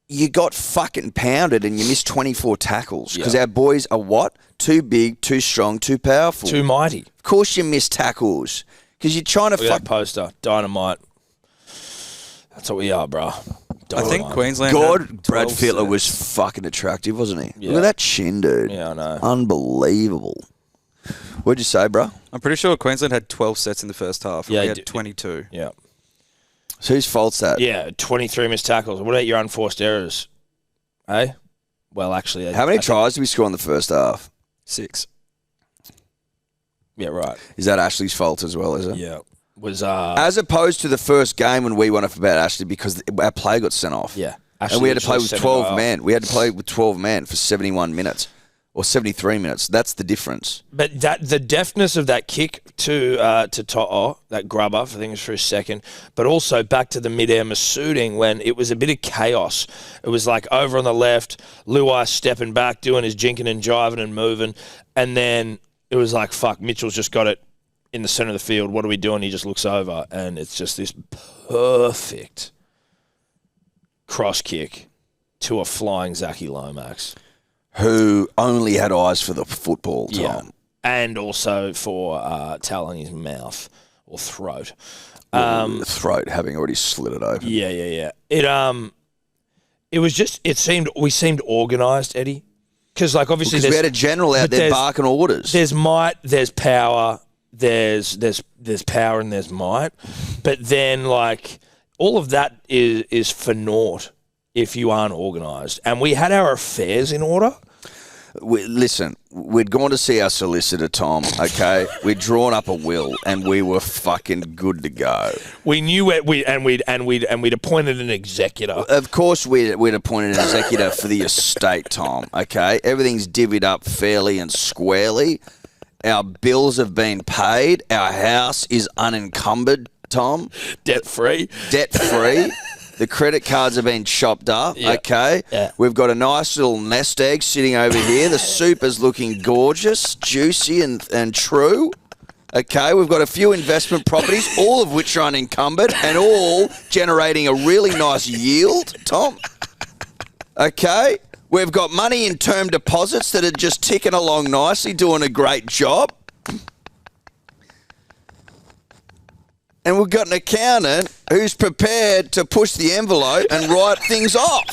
you got fucking pounded and you missed 24 tackles. Because our boys are what? Too big, too strong, too powerful. Too mighty. Of course you miss tackles. Because you're trying to Look at that poster. Dynamite. That's what we are, bro. I think Queensland. Brad Fittler was fucking attractive, wasn't he? Yeah. Look at that chin, dude. Yeah, I know. Unbelievable. What'd you say, bro? I'm pretty sure Queensland had 12 sets in the first half. Yeah, we had 22. Yeah. So whose fault's that? Yeah, 23 missed tackles. What about your unforced errors? Hey? Well, actually... How many tries did we score in the first half? 6. Yeah, right. Is that Ashley's fault as well, is it? Yeah. Was as opposed to the first game when we won off about Ashley because our play got sent off. Yeah. Ashley and we had to play with 12 men. We had to play with 12 men for 71 minutes or 73 minutes. That's the difference. But the deftness of that kick to To'o, that grubber for things for a second, but also back to the mid-air Masuding when it was a bit of chaos. It was like over on the left, Luai stepping back, doing his jinking and jiving and moving, and then it was like, fuck, Mitchell's just got it in the centre of the field. What are we doing? He just looks over, and it's just this perfect cross kick to a flying Zachy Lomax. Who only had eyes for the football, Tom. Yeah. And also for telling his mouth or throat. Throat, having already slit it open. Yeah. It was just, we seemed organised, Eddie. Because, like, obviously... Because we had a general out there barking orders. There's might, there's power... There's power and there's might, but then like all of that is for naught if you aren't organised. And we had our affairs in order. Listen, we'd gone to see our solicitor, Tom. Okay, we'd drawn up a will, and we were fucking good to go. We knew it. We'd appointed an executor. Of course, we'd appointed an executor for the estate, Tom. Okay, everything's divvied up fairly and squarely. Our bills have been paid. Our house is unencumbered, Tom. Debt-free. Debt-free. The credit cards have been chopped up, okay? Yeah. We've got a nice little nest egg sitting over here. The soup is looking gorgeous, juicy and true. Okay, we've got a few investment properties, all of which are unencumbered and all generating a really nice yield, Tom. Okay? We've got money in term deposits that are just ticking along nicely, doing a great job. And we've got an accountant who's prepared to push the envelope and write things off.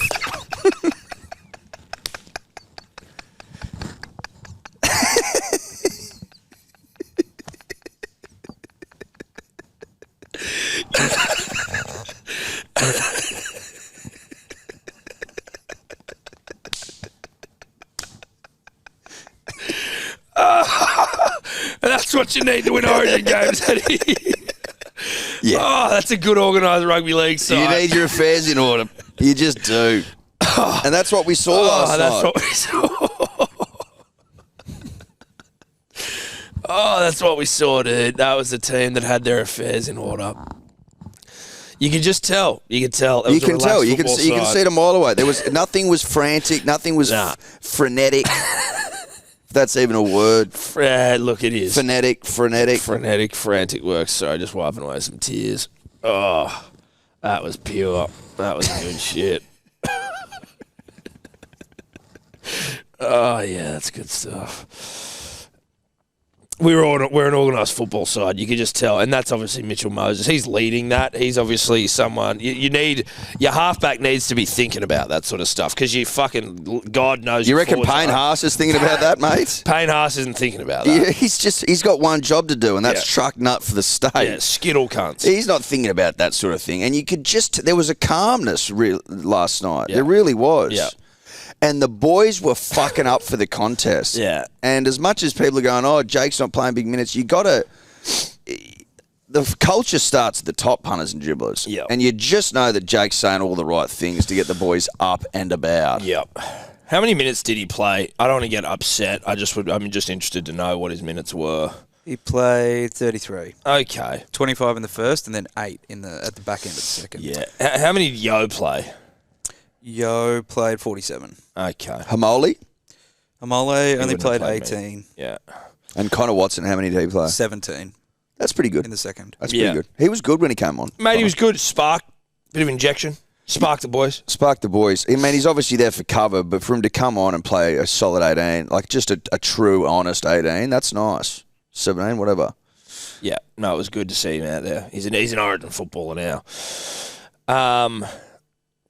And that's what you need to win Origin games, Eddie. Yeah. Oh, that's a good organised rugby league side. You need your affairs in order. You just do. And that's what we saw last that's night. what we saw. Oh, that's what we saw, dude. That was the team that had their affairs in order. You can just tell. You can tell. It was a relaxed You can football see side. it a mile away. There was nothing was frantic. Nothing was frenetic. If that's even a word. Look, it is. Frenetic. Frantic work. Sorry, just wiping away some tears. Oh, that was pure. That was good shit. Oh, yeah, that's good stuff. We're an organised football side. You can just tell. And that's obviously Mitchell Moses. He's leading that. He's obviously someone. You need. Your halfback needs to be thinking about that sort of stuff because you fucking. God knows. You reckon Payne Haas is thinking about that, mate? Payne Haas isn't thinking about that. Yeah, he's got one job to do, and that's truck nut for the state. Yeah, skittle cunts. He's not thinking about that sort of thing. And you could just. There was a calmness last night. There really was. Yeah. And the boys were fucking up for the contest. Yeah. And as much as people are going, oh, Jake's not playing big minutes, you got to... The culture starts at the top, punters and dribblers. Yep. And you just know that Jake's saying all the right things to get the boys up and about. Yep. How many minutes did he play? I don't want to get upset. I'm just interested to know what his minutes were. He played 33. Okay. 25 in the first and then 8 at the back end of the second. Yeah. How many did Yo play? Yo played 47. Okay. Hamoli? Amole only wouldn't played have 18. Yeah. And Connor Watson, how many did he play? 17 That's pretty good. in the second. That's pretty good. He was good when he came on. Mate, he was good. Spark. Bit of injection. Spark the boys. Spark the boys. I mean, he's obviously there for cover, but for him to come on and play a solid 18, like just a true, honest 18, that's nice. 17, whatever. Yeah. No, it was good to see him out there. He's an Origin footballer now.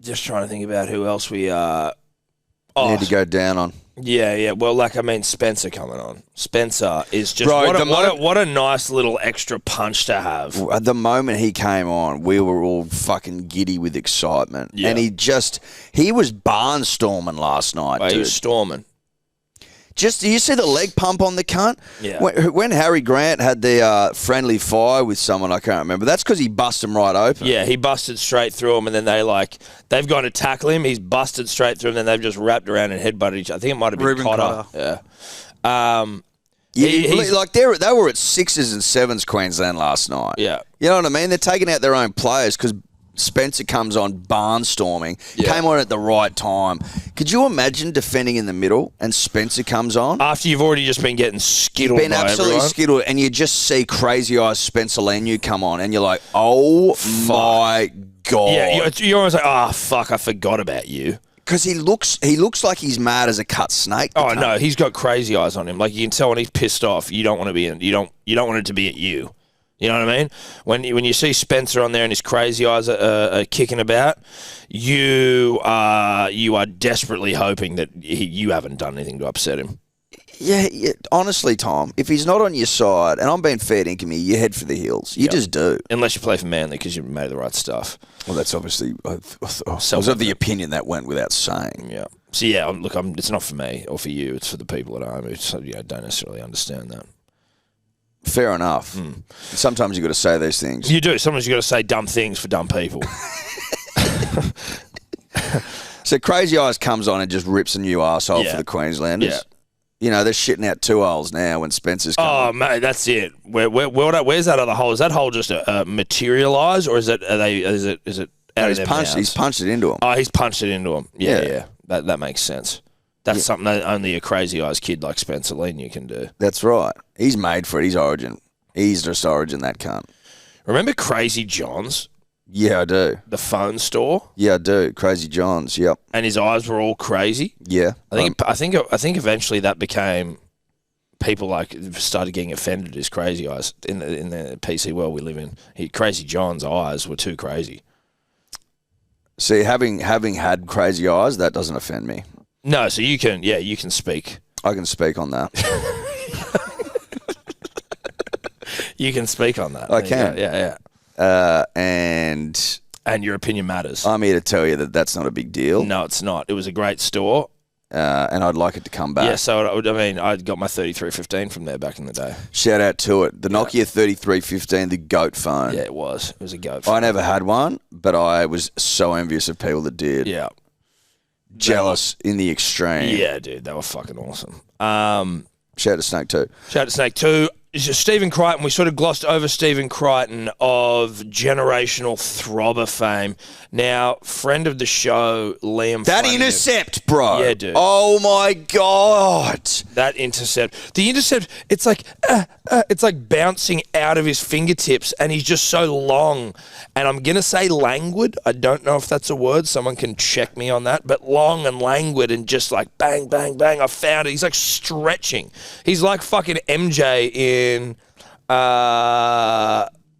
Just trying to think about who else we Need to go down on. Yeah. Well, Spencer coming on. Spencer is just Bro, what a nice little extra punch to have. At the moment he came on, we were all fucking giddy with excitement. Yeah. And he was barnstorming last night, He dude. was storming. Just, do you see the leg pump on the cunt? Yeah. When Harry Grant had the friendly fire with someone, I can't remember. That's because he busted him right open. Yeah, he busted straight through him, and then they've gone to tackle him. He's busted straight through him, and then they've just wrapped around and headbutted each other. I think it might have been Reuben Cotter. Yeah. They were at 6s and 7s Queensland last night. Yeah. You know what I mean? They're taking out their own players because Spencer comes on barnstorming. Yeah. Came on at the right time. Could you imagine defending in the middle and Spencer comes on? After you've already just been getting skittled Been by absolutely everyone. skittled, and you just see crazy eyes Spencer Lanu come on, and you're like, oh my God. Yeah, you're almost like, oh, fuck, I forgot about you. Because he looks like he's mad as a cut snake. Oh, no, he's got crazy eyes on him. Like, you can tell when he's pissed off, you don't want it to be at you. You know what I mean? When you see Spencer on there and his crazy eyes are kicking about, you are desperately hoping that you haven't done anything to upset him. Yeah, honestly, Tom, if he's not on your side, and I'm being fair dinkum here, you head for the hills. You just do. Unless you play for Manly because you made the right stuff. Well, that's obviously... I was of the opinion that went without saying. Yeah. So, yeah, it's not for me or for you. It's for the people at home who don't necessarily understand that. Fair enough. Sometimes you've got to say these things. You do. Sometimes you've got to say dumb things for dumb people. So Crazy Eyes comes on and just rips a new arsehole Yeah. for the Queenslanders. Yeah. You know, they're shitting out 2 holes now when Spencer's coming. Oh, mate, that's it. Where's that other hole? Is that hole just materialised, or is it out of their mouths? He's punched it into him. Oh, he's punched it into him. Yeah. Yeah. That makes sense. That's something that only a crazy eyes kid like Spencer Lenu can do. That's right. He's made for it. He's Origin. He's just Origin, that cunt. Remember Crazy John's, Yeah, I do. the phone store, Yeah, I do. Crazy Johns. Yep. and his eyes were all crazy? Yeah. I think eventually that became people started getting offended at his crazy eyes in the PC world we live in. Crazy John's eyes were too crazy. See, having had crazy eyes, that doesn't offend me. No, so you can speak. I can speak on that. You can speak on that. I can. Yeah. And your opinion matters. I'm here to tell you that that's not a big deal. No, it's not. It was a great store. and I'd like it to come back. Yeah, so I got my 3315 from there back in the day. Shout out to it. The Nokia 3315, the GOAT phone. Yeah, it was. It was a goat. I never had one, but I was so envious of people that did. Yeah. Jealous in the extreme. Yeah, dude, they were fucking awesome. Shout out to Snake 2. Shout out to Snake 2. Stephen Crichton, we sort of glossed over Stephen Crichton of generational throbber fame. Now, friend of the show, Liam That Flanagan. intercept, bro. Yeah, dude. Oh, my God. That intercept. The intercept, it's like bouncing out of his fingertips, and he's just so long. And I'm going to say languid. I don't know if that's a word. Someone can check me on that. But long and languid and just like bang, bang, bang. I found it. He's like stretching. He's like fucking MJ in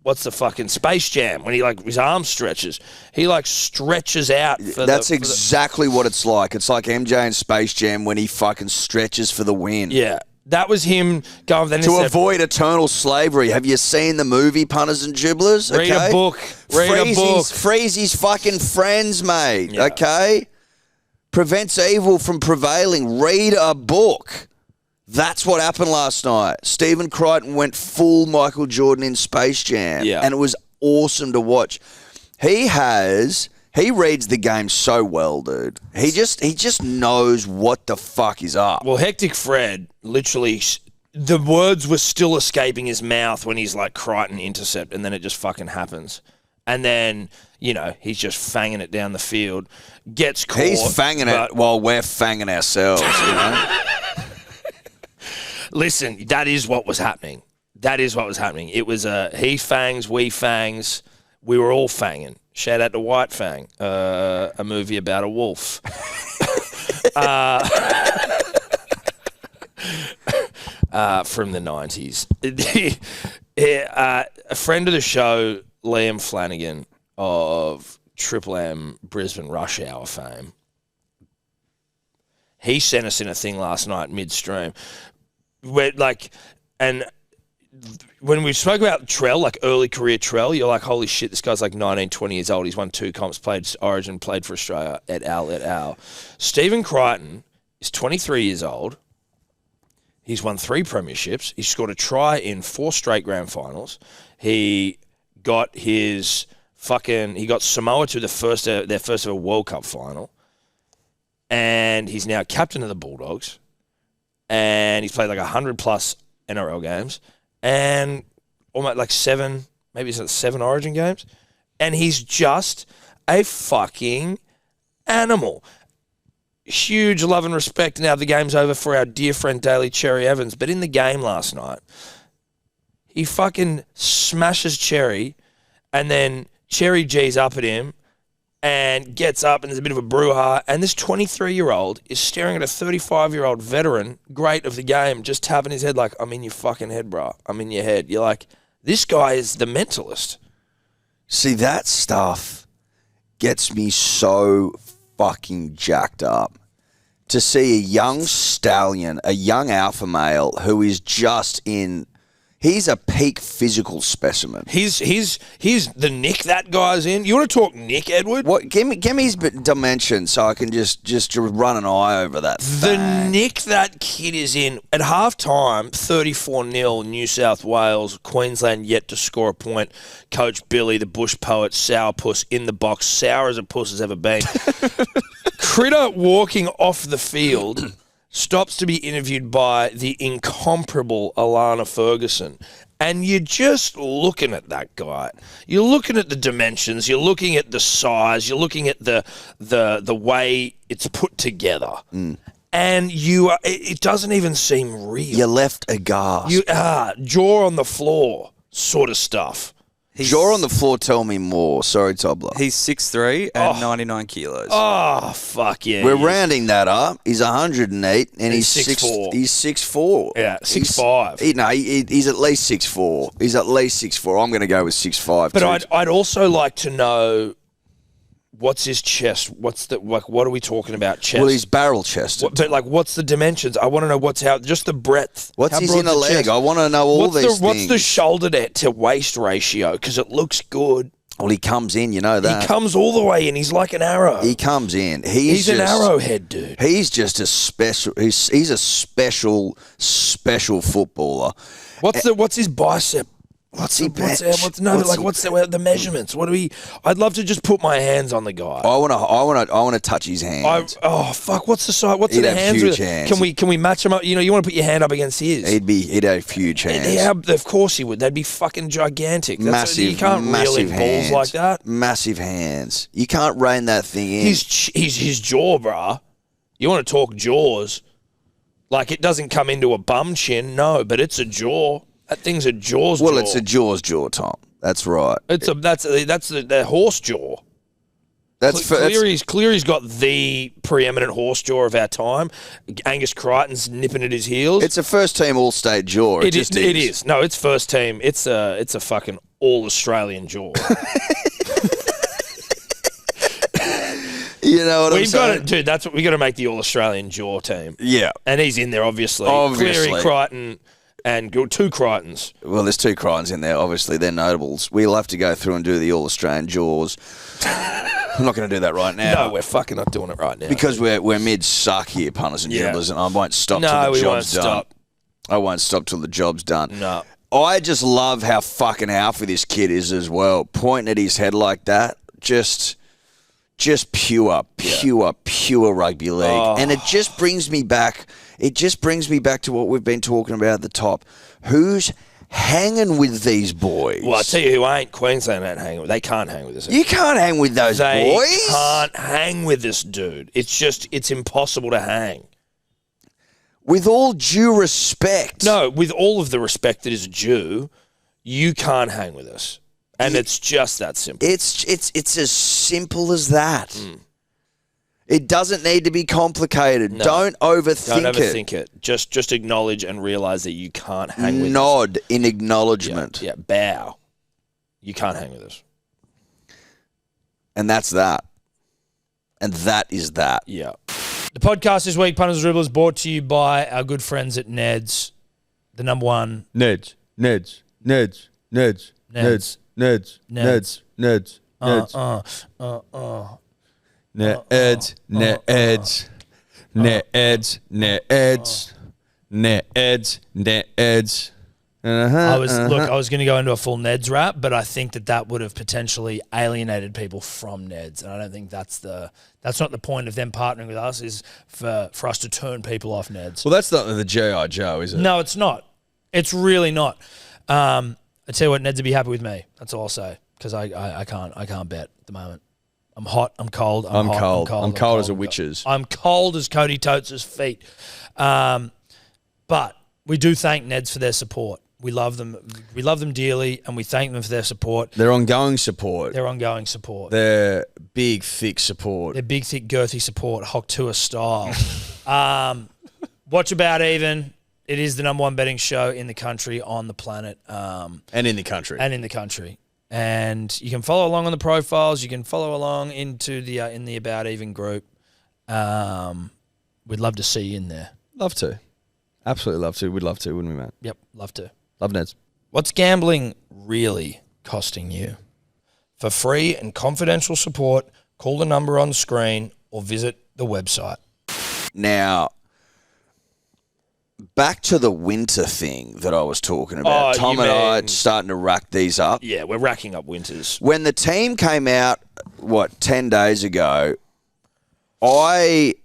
what's the fucking Space Jam when he like his arm stretches. He like stretches out. That's exactly what it's like. It's like MJ in Space Jam when he fucking stretches for the win. Yeah. That was him going for the To avoid eternal slavery. Have you seen the movie Punters and Dribblers? Read a book. Read a book. Freeze his fucking friends, mate. Yeah. Okay? Prevents evil from prevailing. Read a book. That's what happened last night. Stephen Crichton went full Michael Jordan in Space Jam. Yeah. And it was awesome to watch. He reads the game so well, dude. He just knows what the fuck is up. Well, Hectic Fred, literally, the words were still escaping his mouth when he's like Crichton intercept, and then it just fucking happens. And then, he's just fanging it down the field. Gets caught. He's fanging it while we're fanging ourselves, Listen, that is what was happening. It was he fangs, we fangs. We were all fanging. Shout out to White Fang, a movie about a wolf. From the 90s. A friend of the show, Liam Flanagan of Triple M Brisbane Rush Hour fame, he sent us in a thing last night midstream. And when we spoke about Trell, like early career Trell, you're like, holy shit, this guy's like 19, 20 years old. He's won 2 comps, played Origin, played for Australia, et al. Stephen Crichton is 23 years old. He's won 3 premierships. He scored a try in 4 straight grand finals. He got he got Samoa to their first ever World Cup final. And he's now captain of the Bulldogs. And he's played like 100 plus NRL games and almost like 7 Origin games. And he's just a fucking animal. Huge love and respect. Now the game's over for our dear friend Daly Cherry Evans. But in the game last night, he fucking smashes Cherry, and then Cherry G's up at him and gets up, and there's a bit of a brouhaha, and this 23-year-old is staring at a 35-year-old veteran, great of the game, just tapping his head like, I'm in your fucking head, bro. I'm in your head. You're like, this guy is the mentalist. See, that stuff gets me so fucking jacked up. To see a young stallion, a young alpha male who is just in... He's a peak physical specimen. He's the nick that guy's in. You want to talk Nick, Edward? What? Give me his dimension so I can just run an eye over that. The nick that kid is in at halftime, 34-0 New South Wales, Queensland yet to score a point. Coach Billy, the bush poet, sourpuss in the box, sour as a puss has ever been. Critter walking off the field. Stops to be interviewed by the incomparable Alana Ferguson. And you're just looking at that guy. You're looking at the dimensions. You're looking at the size. You're looking at the way it's put together. And it doesn't even seem real. You're left aghast. Jaw on the floor sort of stuff. Jaw on the floor, tell me more. Sorry, Tobler. He's 6'3" and 99 kilos. Oh, fuck yeah. We're rounding that up. He's 108 and he's 6'4". He's 6'4". Yeah, 6'5". He's at least 6'4". He's at least 6'4". I'm going to go with 6'5". But I'd also like to know, what's his chest? What are we talking about? Chest. Well, he's barrel chested. But what's the dimensions? I want to know just the breadth. What's his broad's inner the leg? chest? I want to know all these things. What's the shoulder to waist ratio? Because it looks good. Well, he comes in, you know that. He comes all the way in. He's like an arrow. He comes in. He's an arrowhead, dude. He's just a special. He's a special footballer. What's his bicep? What's the measurements? What do we? I'd love to just put my hands on the guy. I want to touch his hands. Fuck! What's the size? What's He'd the have hands? huge hands. Can we match him up? You know, you want to put your hand up against his. He'd have huge hands. Yeah, of course he would. They'd be fucking gigantic. You can't reel in balls like that. Massive hands. You can't rein that thing in. His jaw, bruh. You want to talk jaws? Like it doesn't come into a bum chin, no, but it's a jaw. That thing's a jaw. Well, it's a jaw's jaw, Tom. That's right. That's the horse jaw. Cleary's got the preeminent horse jaw of our time. Angus Crichton's nipping at his heels. It's a first team all state jaw. It is. No, it's first team. It's a fucking all Australian jaw. You know what I'm saying? Dude, that's what we got to make the all Australian jaw team. Yeah, and he's in there obviously. Cleary, Crichton. And two Crichtons. Well, there's two Crichtons in there. Obviously, they're notables. We'll have to go through and do the All-Australian Jaws. I'm not going to do that right now. No, we're fucking not doing it right now. Because we're mid-suck here, punters and dribblers, and I won't stop till the job's done. I won't stop till the job's done. No. I just love how fucking alpha this kid is as well. Pointing at his head like that, just pure rugby league. Oh. And it just brings me back. It just brings me back to what we've been talking about at the top. Who's hanging with these boys? Well, I tell you who ain't. Queensland ain't hanging with. They can't hang with us. You can't hang with those boys. They can't hang with this dude. It's impossible to hang. With all due respect. No, with all of the respect that is due, you can't hang with us. And it's just that simple. It's as simple as that. Mm. It doesn't need to be complicated. No. Don't overthink it. Just acknowledge and realise that you can't hang with us. Nod in acknowledgement. Yeah, bow. You can't hang with us. And that's that. And that is that. Yeah. The podcast this week, Punters and Dribblers, brought to you by our good friends at Ned's, the number one. Ned's. I was going to go into a full Ned's rap, but I think that would have potentially alienated people from Ned's, and I don't think that's not the point of them partnering with us. Is for us to turn people off Ned's. Well, that's not the G.I. Joe, is it? No, it's not. It's really not. I tell you what, Ned's would be happy with me. That's all I'll say, because I can't bet at the moment. I'm hot. I'm cold. I'm cold as a witch's. I'm cold as Cody Totes' feet. But we do thank Ned's for their support. We love them. We love them dearly, and we thank them for their support. Their ongoing support. Their big, thick support. Their big, thick, girthy support, Hock Tour style. Watch About Even. It is the number one betting show in the country, on the planet. And in the country. And you can follow along on the profiles. You can follow along into the in the About Even group. We'd love to see you in there. Love to. Absolutely love to. We'd love to, wouldn't we, mate? Yep, love to. Love Neds. What's gambling really costing you? For free and confidential support, call the number on the screen or visit the website. Now, back to the winter thing that I was talking about. Tom and I are starting to rack these up. Yeah, we're racking up winters. When the team came out, 10 days ago, I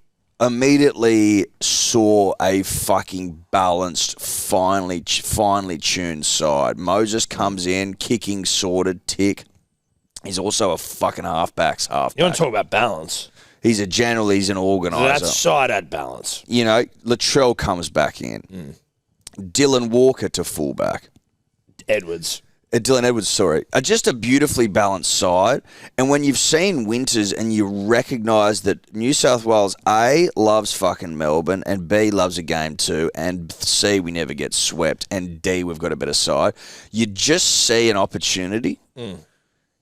immediately saw a fucking balanced, finely tuned side. Moses comes in, kicking, sorted, tick. He's also a fucking halfback's halfback. You want to talk about balance? He's an organiser. That side had balance. You know, Latrell comes back in. Dylan Walker to fullback. Dylan Edwards, sorry. Just a beautifully balanced side. And when you've seen Winters and you recognise that New South Wales, A, loves fucking Melbourne, and B, loves a game too, and C, we never get swept, and D, we've got a better side, you just see an opportunity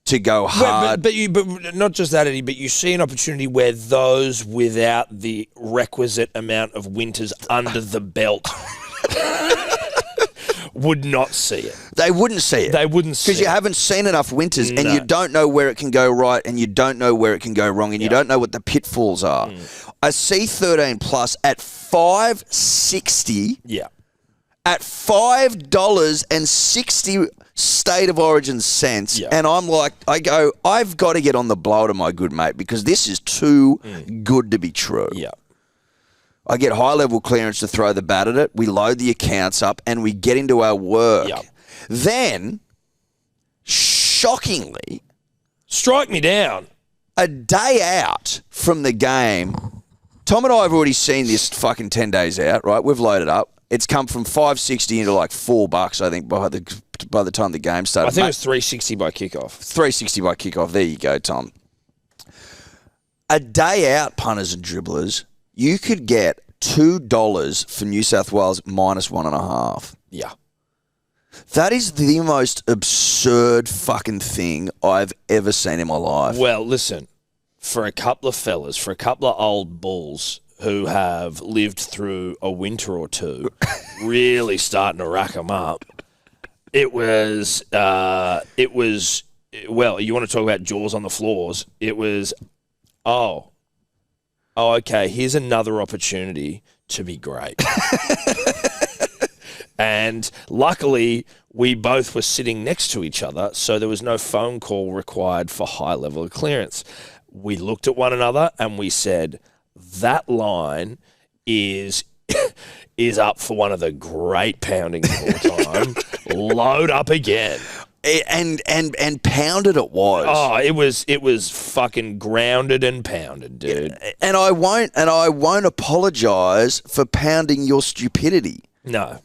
to go hard. But not just that, Eddie, but you see an opportunity where those without the requisite amount of Winters under the belt would not see it. They wouldn't see it. They wouldn't see it. Because you haven't seen enough winters and No. you don't know where it can go right and you don't know where it can go wrong and you don't know what the pitfalls are. A C13 Plus at $5.60 Yeah. at $5.60 State of Origin cents, Yeah. and I'm like, I've got to get on the blower to my good mate because this is too good to be true. Yeah. I get high-level clearance to throw the bat at it. We load the accounts up, and we get into our work. Yep. Then, shockingly, Strike me down. a day out from the game, Tom and I have already seen this fucking 10 days out, right? We've loaded up. It's come from $5.60 into like $4, I think, by the time the game started. I think it was $3.60 by kickoff. $3.60 by kickoff. There you go, Tom. A day out, punters and dribblers, you could get $2 for New South Wales minus 1.5. Yeah. That is the most absurd fucking thing I've ever seen in my life. Well, listen, for a couple of fellas, for a couple of old bulls who have lived through a winter or two, really starting to rack them up, it was, well, you want to talk about jaws on the floors, it was, oh, okay, here's another opportunity to be great. And luckily, we both were sitting next to each other, so there was no phone call required for high level of clearance. We looked at one another and we said, that line is up for one of the great poundings of all time. Load up again. And pounded it was. Oh, it was fucking grounded and pounded, dude. And I won't apologise for pounding your stupidity. No.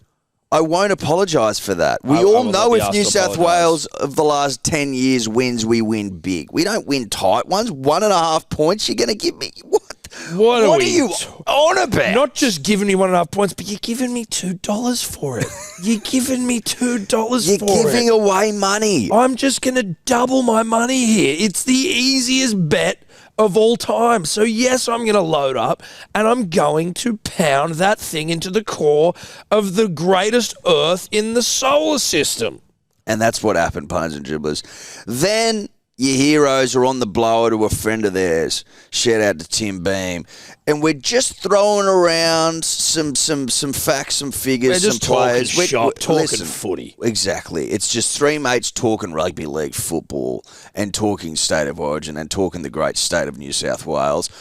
I won't apologise for that. We I all will know not be if asked New to South apologise. Wales of the last 10 years wins, we win big. We don't win tight ones. 1.5 points. You're going to give me what? What are you on about? Not just giving me 1.5 points, but you're giving me $2 for it. You're giving me $2 You're for giving it. away money. I'm just going to double my money here. It's the easiest bet of all time. So yes, I'm going to load up and I'm going to pound that thing into the core of the greatest Earth in the solar system. And that's what happened, punters and dribblers. Then your heroes are on the blower to a friend of theirs. Shout out to Tim Beam. And we're just throwing around some facts, some figures, We're just some players. talking shop, talking listen, footy. Exactly. It's just three mates talking rugby league football and talking State of Origin and talking the great state of New South Wales.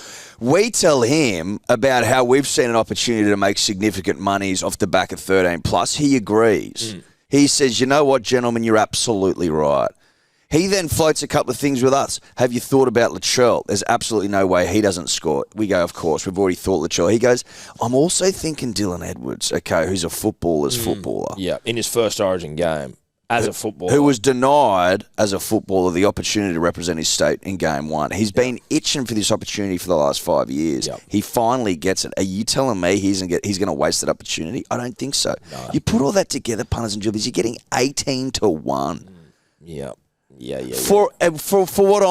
We tell him about how we've seen an opportunity to make significant monies off the back of 13 plus. He agrees. He says, you know what, gentlemen, you're absolutely right. He then floats a couple of things with us. Have you thought about Latrell? There's absolutely no way he doesn't score. We go, of course. We've already thought Latrell. He goes, I'm also thinking Dylan Edwards, okay, who's a footballer. Yeah, in his first Origin game as a footballer. Who was denied as a footballer the opportunity to represent his state in game one. He's been itching for this opportunity for the last 5 years. Yep. He finally gets it. Are you telling me he's going to waste that opportunity? I don't think so. No. You put all that together, punters and dribblers, you're getting 18-1. Yeah. For what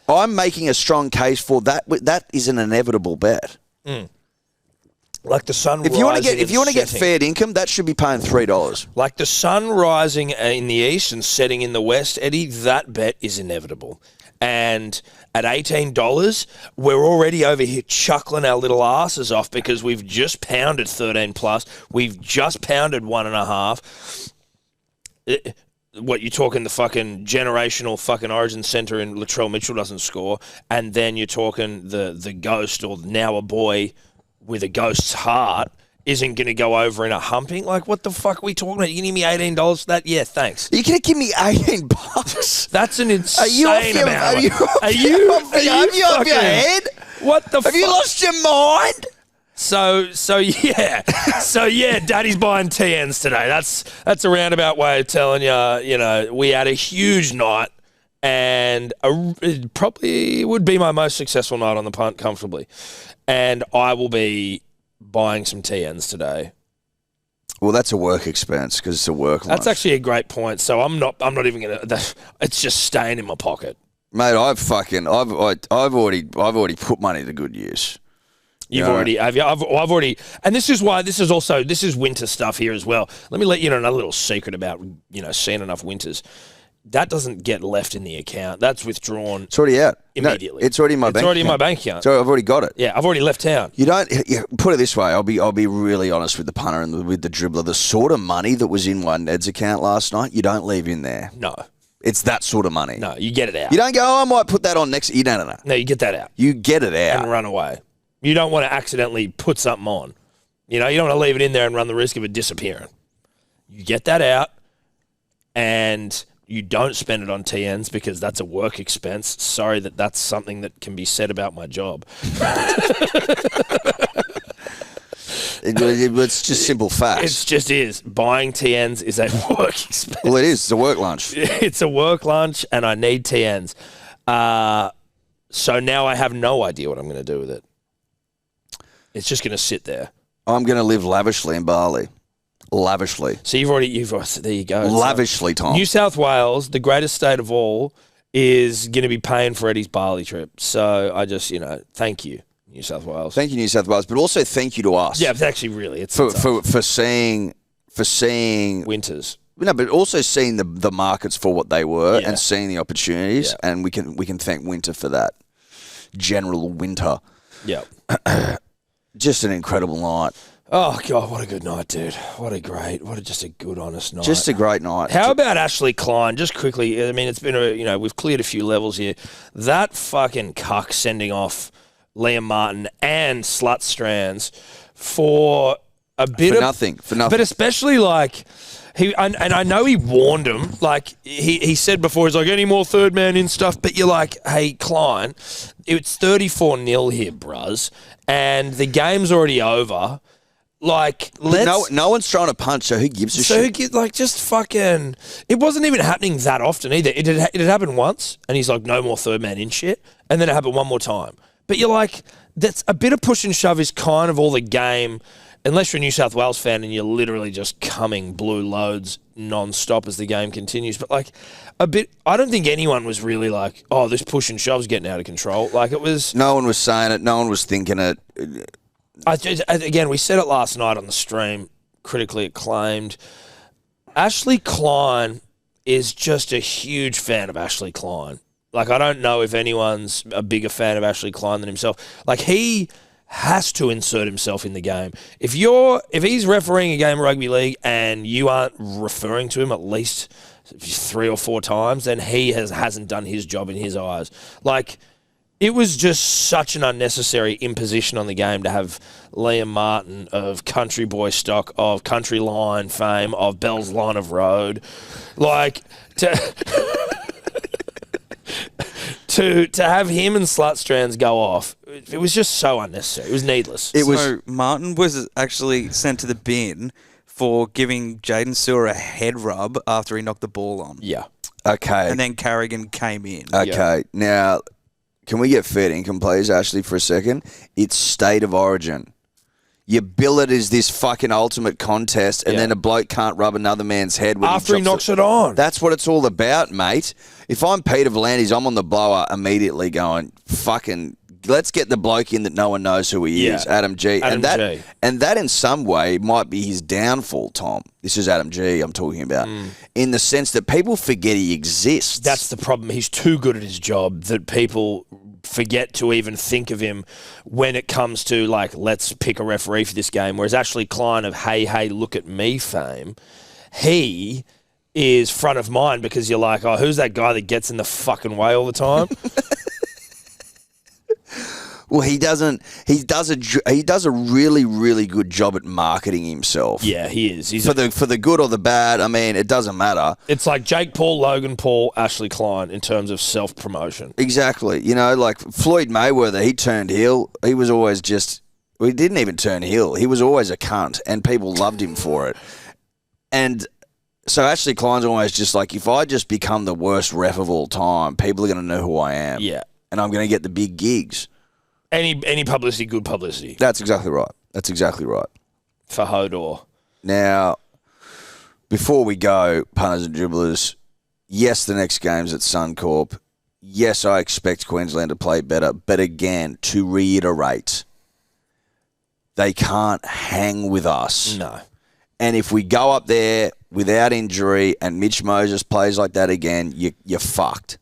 I'm making a strong case for that. That is an inevitable bet. Like the sun If you want rising to get setting. fair income, that should be paying $3. Like the sun rising in the east and setting in the west, Eddie, that bet is inevitable. And at $18, we're already over here chuckling our little asses off because we've just pounded 13 plus. We've just pounded 1.5. What, you're talking the fucking generational fucking Origin centre in Latrell Mitchell doesn't score, and then you're talking the ghost, or now a boy with a ghost's heart, isn't going to go over in a humping. Like, what the fuck are we talking about? You give me $18 for that? Yeah, thanks. You're going to give me $18? That's an insane Are you off your, amount. are you off your head? What the fuck? Have you lost your mind? So yeah, Daddy's buying TNs today. That's a roundabout way of telling you, we had a huge night, and it probably would be my most successful night on the punt comfortably, and I will be buying some TNs today. Well, that's a work expense because it's a work lunch. That's actually a great point. So I'm not even gonna. It's just staying in my pocket, mate. I've already put money to good use. You've already, I've already, and this is why this is winter stuff here as well. Let me let you know another little secret about seeing enough winters. That doesn't get left in the account. That's withdrawn. It's already out immediately. No, it's already in my bank. It's already in account. my bank account. So I've already got it. Yeah, I've already left town. You don't put it this way. I'll be really honest with the punter and with the dribbler. The sort of money that was in one Ned's account last night, you don't leave in there. No, it's that sort of money. No, you get it out. You don't go, I might put that on next. You don't know. No, you get that out. You get it out and run away. You don't want to accidentally put something on. You don't want to leave it in there and run the risk of it disappearing. You get that out, and you don't spend it on TNs because that's a work expense. Sorry that's something that can be said about my job. It's just simple facts. It just is. Buying TNs is a work expense. Well, it is. It's a work lunch. It's a work lunch, and I need TNs. So now I have no idea what I'm going to do with it. It's just going to sit there. I'm going to live lavishly in Bali. Lavishly. So there you go. Lavishly, Tom. New South Wales, the greatest state of all, is going to be paying for Eddy's Bali trip. So I just, thank you, New South Wales. Thank you, New South Wales, but also thank you to us. Yeah, it's actually really it's for seeing winters. No, but also seeing the markets for what they were and seeing the opportunities, Yeah. and we can thank winter for that. General winter. Yeah. Just an incredible night. Oh, God, what a good night, dude. Just a good, honest night. Just a great night. How about Ashley Klein? Just quickly, I mean, it's been we've cleared a few levels here. That fucking cuck sending off Liam Martin and Slut Strands for a bit for of nothing. But especially and I know he warned him. Like he said before, he's like, any more third man in stuff. But you're like, hey, Klein, it's 34-0 here, bruz, and the game's already over. Like, no one's trying to punch, so who gives a shit? Just fucking. It wasn't even happening that often either. It had happened once, and he's like, no more third man in shit, and then it happened one more time. But you're like, that's a bit of push and shove is kind of all the game, unless you're a New South Wales fan and you're literally just coming blue loads non-stop as the game continues. But like a bit, I don't think anyone was really like, oh, this push and shove's getting out of control. Like it was. No one was saying it. No one was thinking it. Again, we said it last night on the stream, critically acclaimed. Ashley Klein is just a huge fan of Ashley Klein. Like, I don't know if anyone's a bigger fan of Ashley Klein than himself. Like, he has to insert himself in the game. If he's refereeing a game of rugby league and you aren't referring to him at least 3 or 4 times, then he hasn't done his job in his eyes. Like, it was just such an unnecessary imposition on the game to have Liam Martin of Country Boy stock, of Country Line fame, of Bell's Line of Road, like to have him and Slut Strands go off. It was just so unnecessary. It was needless. Martin was actually sent to the bin for giving Jaden Sewer a head rub after he knocked the ball on. Yeah. Okay. And then Carrigan came in. Okay. Now, can we get fair income, please, Ashley, for a second? It's state of origin. You bill it as this fucking ultimate contest, and then a bloke can't rub another man's head when after he knocks it on. That's what it's all about, mate. If I'm Peter V'landys, I'm on the blower immediately going, fucking, let's get the bloke in that no one knows who he is, Adam G. And that in some way might be his downfall, Tom. This is Adam G I'm talking about. In the sense that people forget he exists. That's the problem. He's too good at his job that people forget to even think of him when it comes to, like, let's pick a referee for this game. Whereas Ashley Klein of hey, look at me fame, he is front of mind because you're like, oh, who's that guy that gets in the fucking way all the time? Well, he does a really, really good job at marketing himself. Yeah, he is. He's for the good or the bad. I mean, it doesn't matter. It's like Jake Paul, Logan Paul, Ashley Klein in terms of self-promotion. Exactly. You know, like Floyd Mayweather, he turned heel. He was always he didn't even turn heel. He was always a cunt, and people loved him for it. And so Ashley Klein's always just like, if I just become the worst ref of all time, people are going to know who I am. Yeah. And I'm going to get the big gigs. Any publicity, good publicity. That's exactly right. For Hodor. Now, before we go, punters and dribblers, yes, the next game's at Suncorp. Yes, I expect Queensland to play better. But again, to reiterate, they can't hang with us. No. And if we go up there without injury and Mitch Moses plays like that again, you're fucked.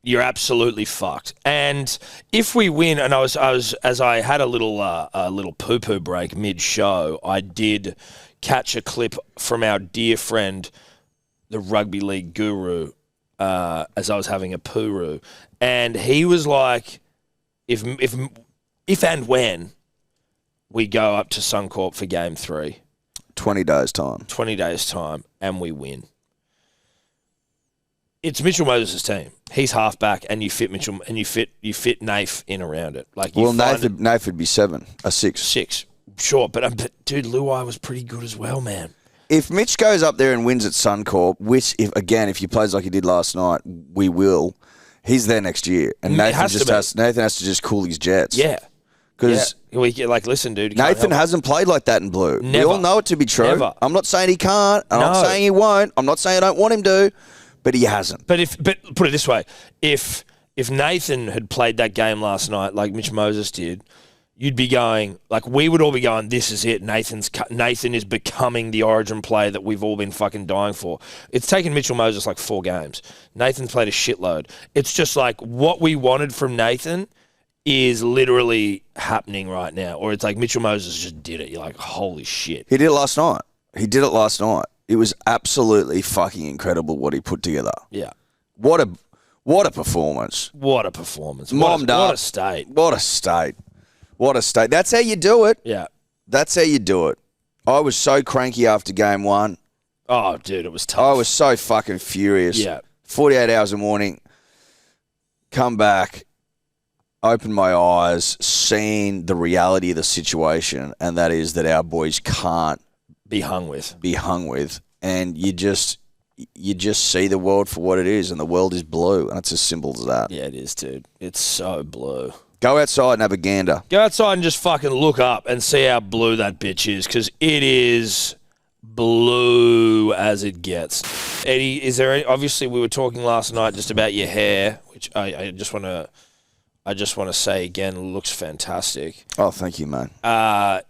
You're absolutely fucked. And if we win, and I was as I had a little poo-poo break mid-show, I did catch a clip from our dear friend, the rugby league guru, as I was having a poo-roo. And he was like, if and when we go up to Suncorp for Game 3. 20 days' time. 20 days' time, and we win. It's Mitchell Moses' team. He's halfback, and you fit Mitchell, and you fit Nath in around it. Like, Nath would be 6. 6, sure, but dude, Luai was pretty good as well, man. If Mitch goes up there and wins at Suncorp, which if he plays like he did last night, we will. He's there next year, and Nathan has to just cool his jets. Yeah, because listen, dude, Nathan hasn't played like that in blue. Never. We all know it to be true. Never. I'm not saying he can't. I'm not saying he won't. I'm not saying I don't want him to. But he hasn't. But put it this way, if Nathan had played that game last night like Mitch Moses did, you'd be going, like, we would all be going, this is it. Nathan is becoming the origin player that we've all been fucking dying for. It's taken Mitchell Moses like 4 games. Nathan's played a shitload. It's just like what we wanted from Nathan is literally happening right now. Or it's like Mitchell Moses just did it. You're like, holy shit. He did it last night. It was absolutely fucking incredible what he put together. Yeah. What a performance. What a performance. Mommed up. What a state. What a state. What a state. That's how you do it. Yeah. That's how you do it. I was so cranky after game 1. Oh, dude, it was tough. I was so fucking furious. Yeah. 48 hours in the morning, come back, open my eyes, seen the reality of the situation, and that is that our boys can't be hung with, and you just see the world for what it is, and the world is blue, and it's as simple as that. Yeah, it is, dude. It's so blue. Go outside and have a gander. Go outside and just fucking look up and see how blue that bitch is, because it is blue as it gets. Eddie, is there any, obviously we were talking last night just about your hair, which I just want to say again, looks fantastic. Oh, thank you, man.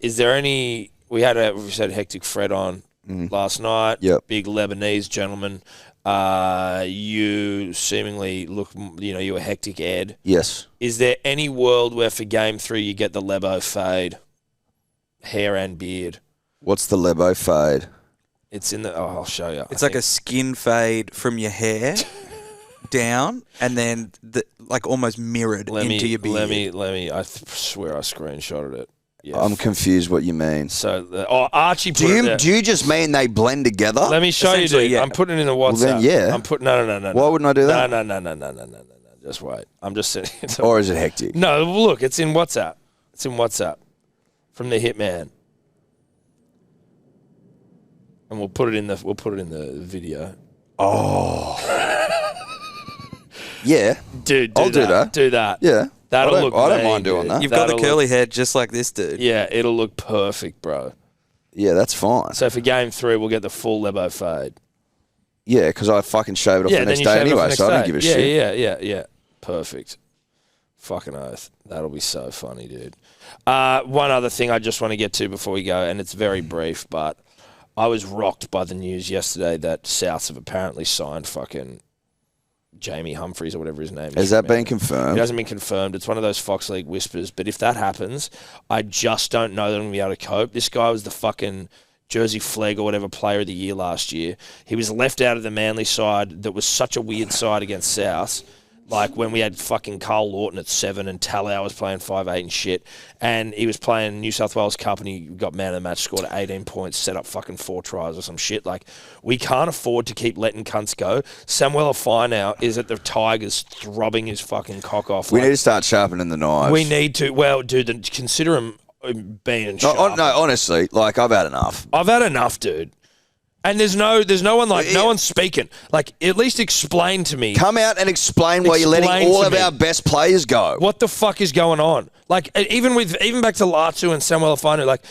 Is there any? We had Hectic Fred on last night. Yep. Big Lebanese gentleman. You seemingly look, you were Hectic Ed. Yes. Is there any world where for Game 3 you get the Lebo fade, hair and beard? What's the Lebo fade? It's in the. Oh, I'll show you. It's like a skin fade from your hair down, and then almost mirrored into your beard. Let me. I swear I screenshotted it. Yeah. I'm confused what you mean. So, Archie put do it there. Do you just mean they blend together? Let me show you, dude. Yeah. I'm putting it in the WhatsApp. Well, then, yeah. I'm putting. No. Why wouldn't I do that? No. Just wait. I'm just sitting. Or is it Hectic? No, look. It's in WhatsApp. From the Hitman. And we'll put it in the video. Oh. Yeah. Dude, I'll do that. Do that. Yeah. That'll look I don't mind doing that. You've got the curly head just like this dude. Yeah, it'll look perfect, bro. Yeah, that's fine. So for Game 3, we'll get the full Lebo fade. Yeah, because I fucking shave it off the next day anyway, so I don't give a shit. Yeah. Perfect. Fucking oath. That'll be so funny, dude. One other thing I just want to get to before we go, and it's very brief, but I was rocked by the news yesterday that Souths have apparently signed fucking Jamie Humphreys or whatever his name is. Has that been confirmed? It hasn't been confirmed. It's one of those Fox League whispers. But if that happens, I just don't know that I'm going to be able to cope. This guy was the fucking Jersey Flegg or whatever player of the year last year. He was left out of the Manly side that was such a weird side against South. Like when we had fucking Carl Lawton at 7 and Talau was playing 5'8" and shit. And he was playing New South Wales Cup and he got man of the match, scored 18 points, set up fucking 4 tries or some shit. Like, we can't afford to keep letting cunts go. Samuel Afai now is at the Tigers throbbing his fucking cock off. We need to start sharpening the knives. We need to. Well, dude, consider him being sharp. No, honestly, like, I've had enough. I've had enough, dude. And there's no one like, no one's speaking. Like, at least explain to me. Come out and explain why you're letting all of our best players go. What the fuck is going on? Like, even back to Latu and Samuel Afanu, like,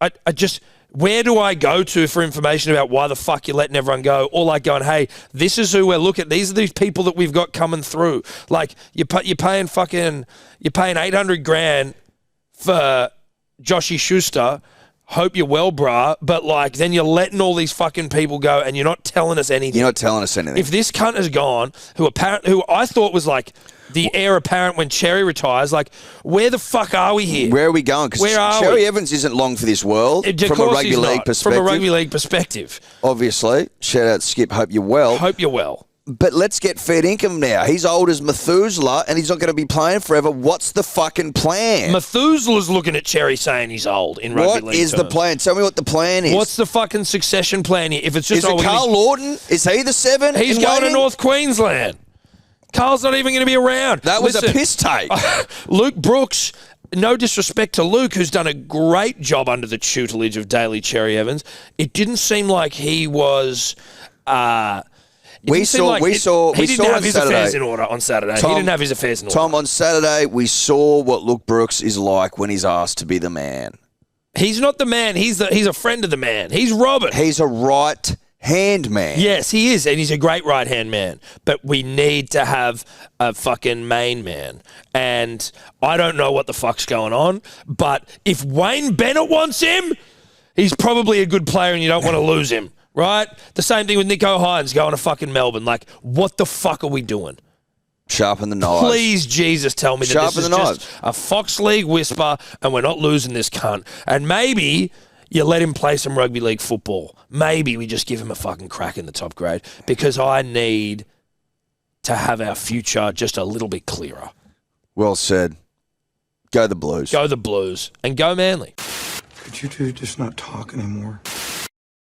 I just, where do I go to for information about why the fuck you're letting everyone go? Or like going, hey, this is who we're looking at. These are these people that we've got coming through. Like, you're paying $800,000 for Joshy Schuster, hope you're well, brah, but like then you're letting all these fucking people go and you're not telling us anything. You're not telling us anything. If this cunt has gone, who I thought was like the heir apparent when Cherry retires, like where the fuck are we here? Where are we going? Because Cherry Evans isn't long for this world from a rugby league perspective. From a rugby league perspective. Obviously. Shout out Skip, hope you're well. Hope you're well. But let's get fair income now. He's old as Methuselah and he's not going to be playing forever. What's the fucking plan? Methuselah's looking at Cherry saying he's old in rugby league What is the plan? Tell me what the plan is. What's the fucking succession plan here? If it's just is it Carl Lawton? Is he the 7? He's going to North Queensland. Carl's not even going to be around. That was a piss take. Luke Brooks, no disrespect to Luke, who's done a great job under the tutelage of Daly Cherry Evans. It didn't seem like he was... We saw he didn't have his Saturday. affairs in order on Saturday. He didn't have his affairs in order. Tom, on Saturday, we saw what Luke Brooks is like when he's asked to be the man. He's not the man. He's a friend of the man. He's Robert. He's a right-hand man. Yes, he is, and he's a great right-hand man. But we need to have a fucking main man. And I don't know what the fuck's going on, but if Wayne Bennett wants him, he's probably a good player and you don't want to lose him. Right? The same thing with Nico Hines going to fucking Melbourne. Like, what the fuck are we doing? Sharpen the knives. Please, Jesus, tell me that this is just a Fox League whisper and we're not losing this cunt. And maybe you let him play some rugby league football. Maybe we just give him a fucking crack in the top grade because I need to have our future just a little bit clearer. Well said. Go the Blues. Go the Blues. And go Manly. Could you two just not talk anymore?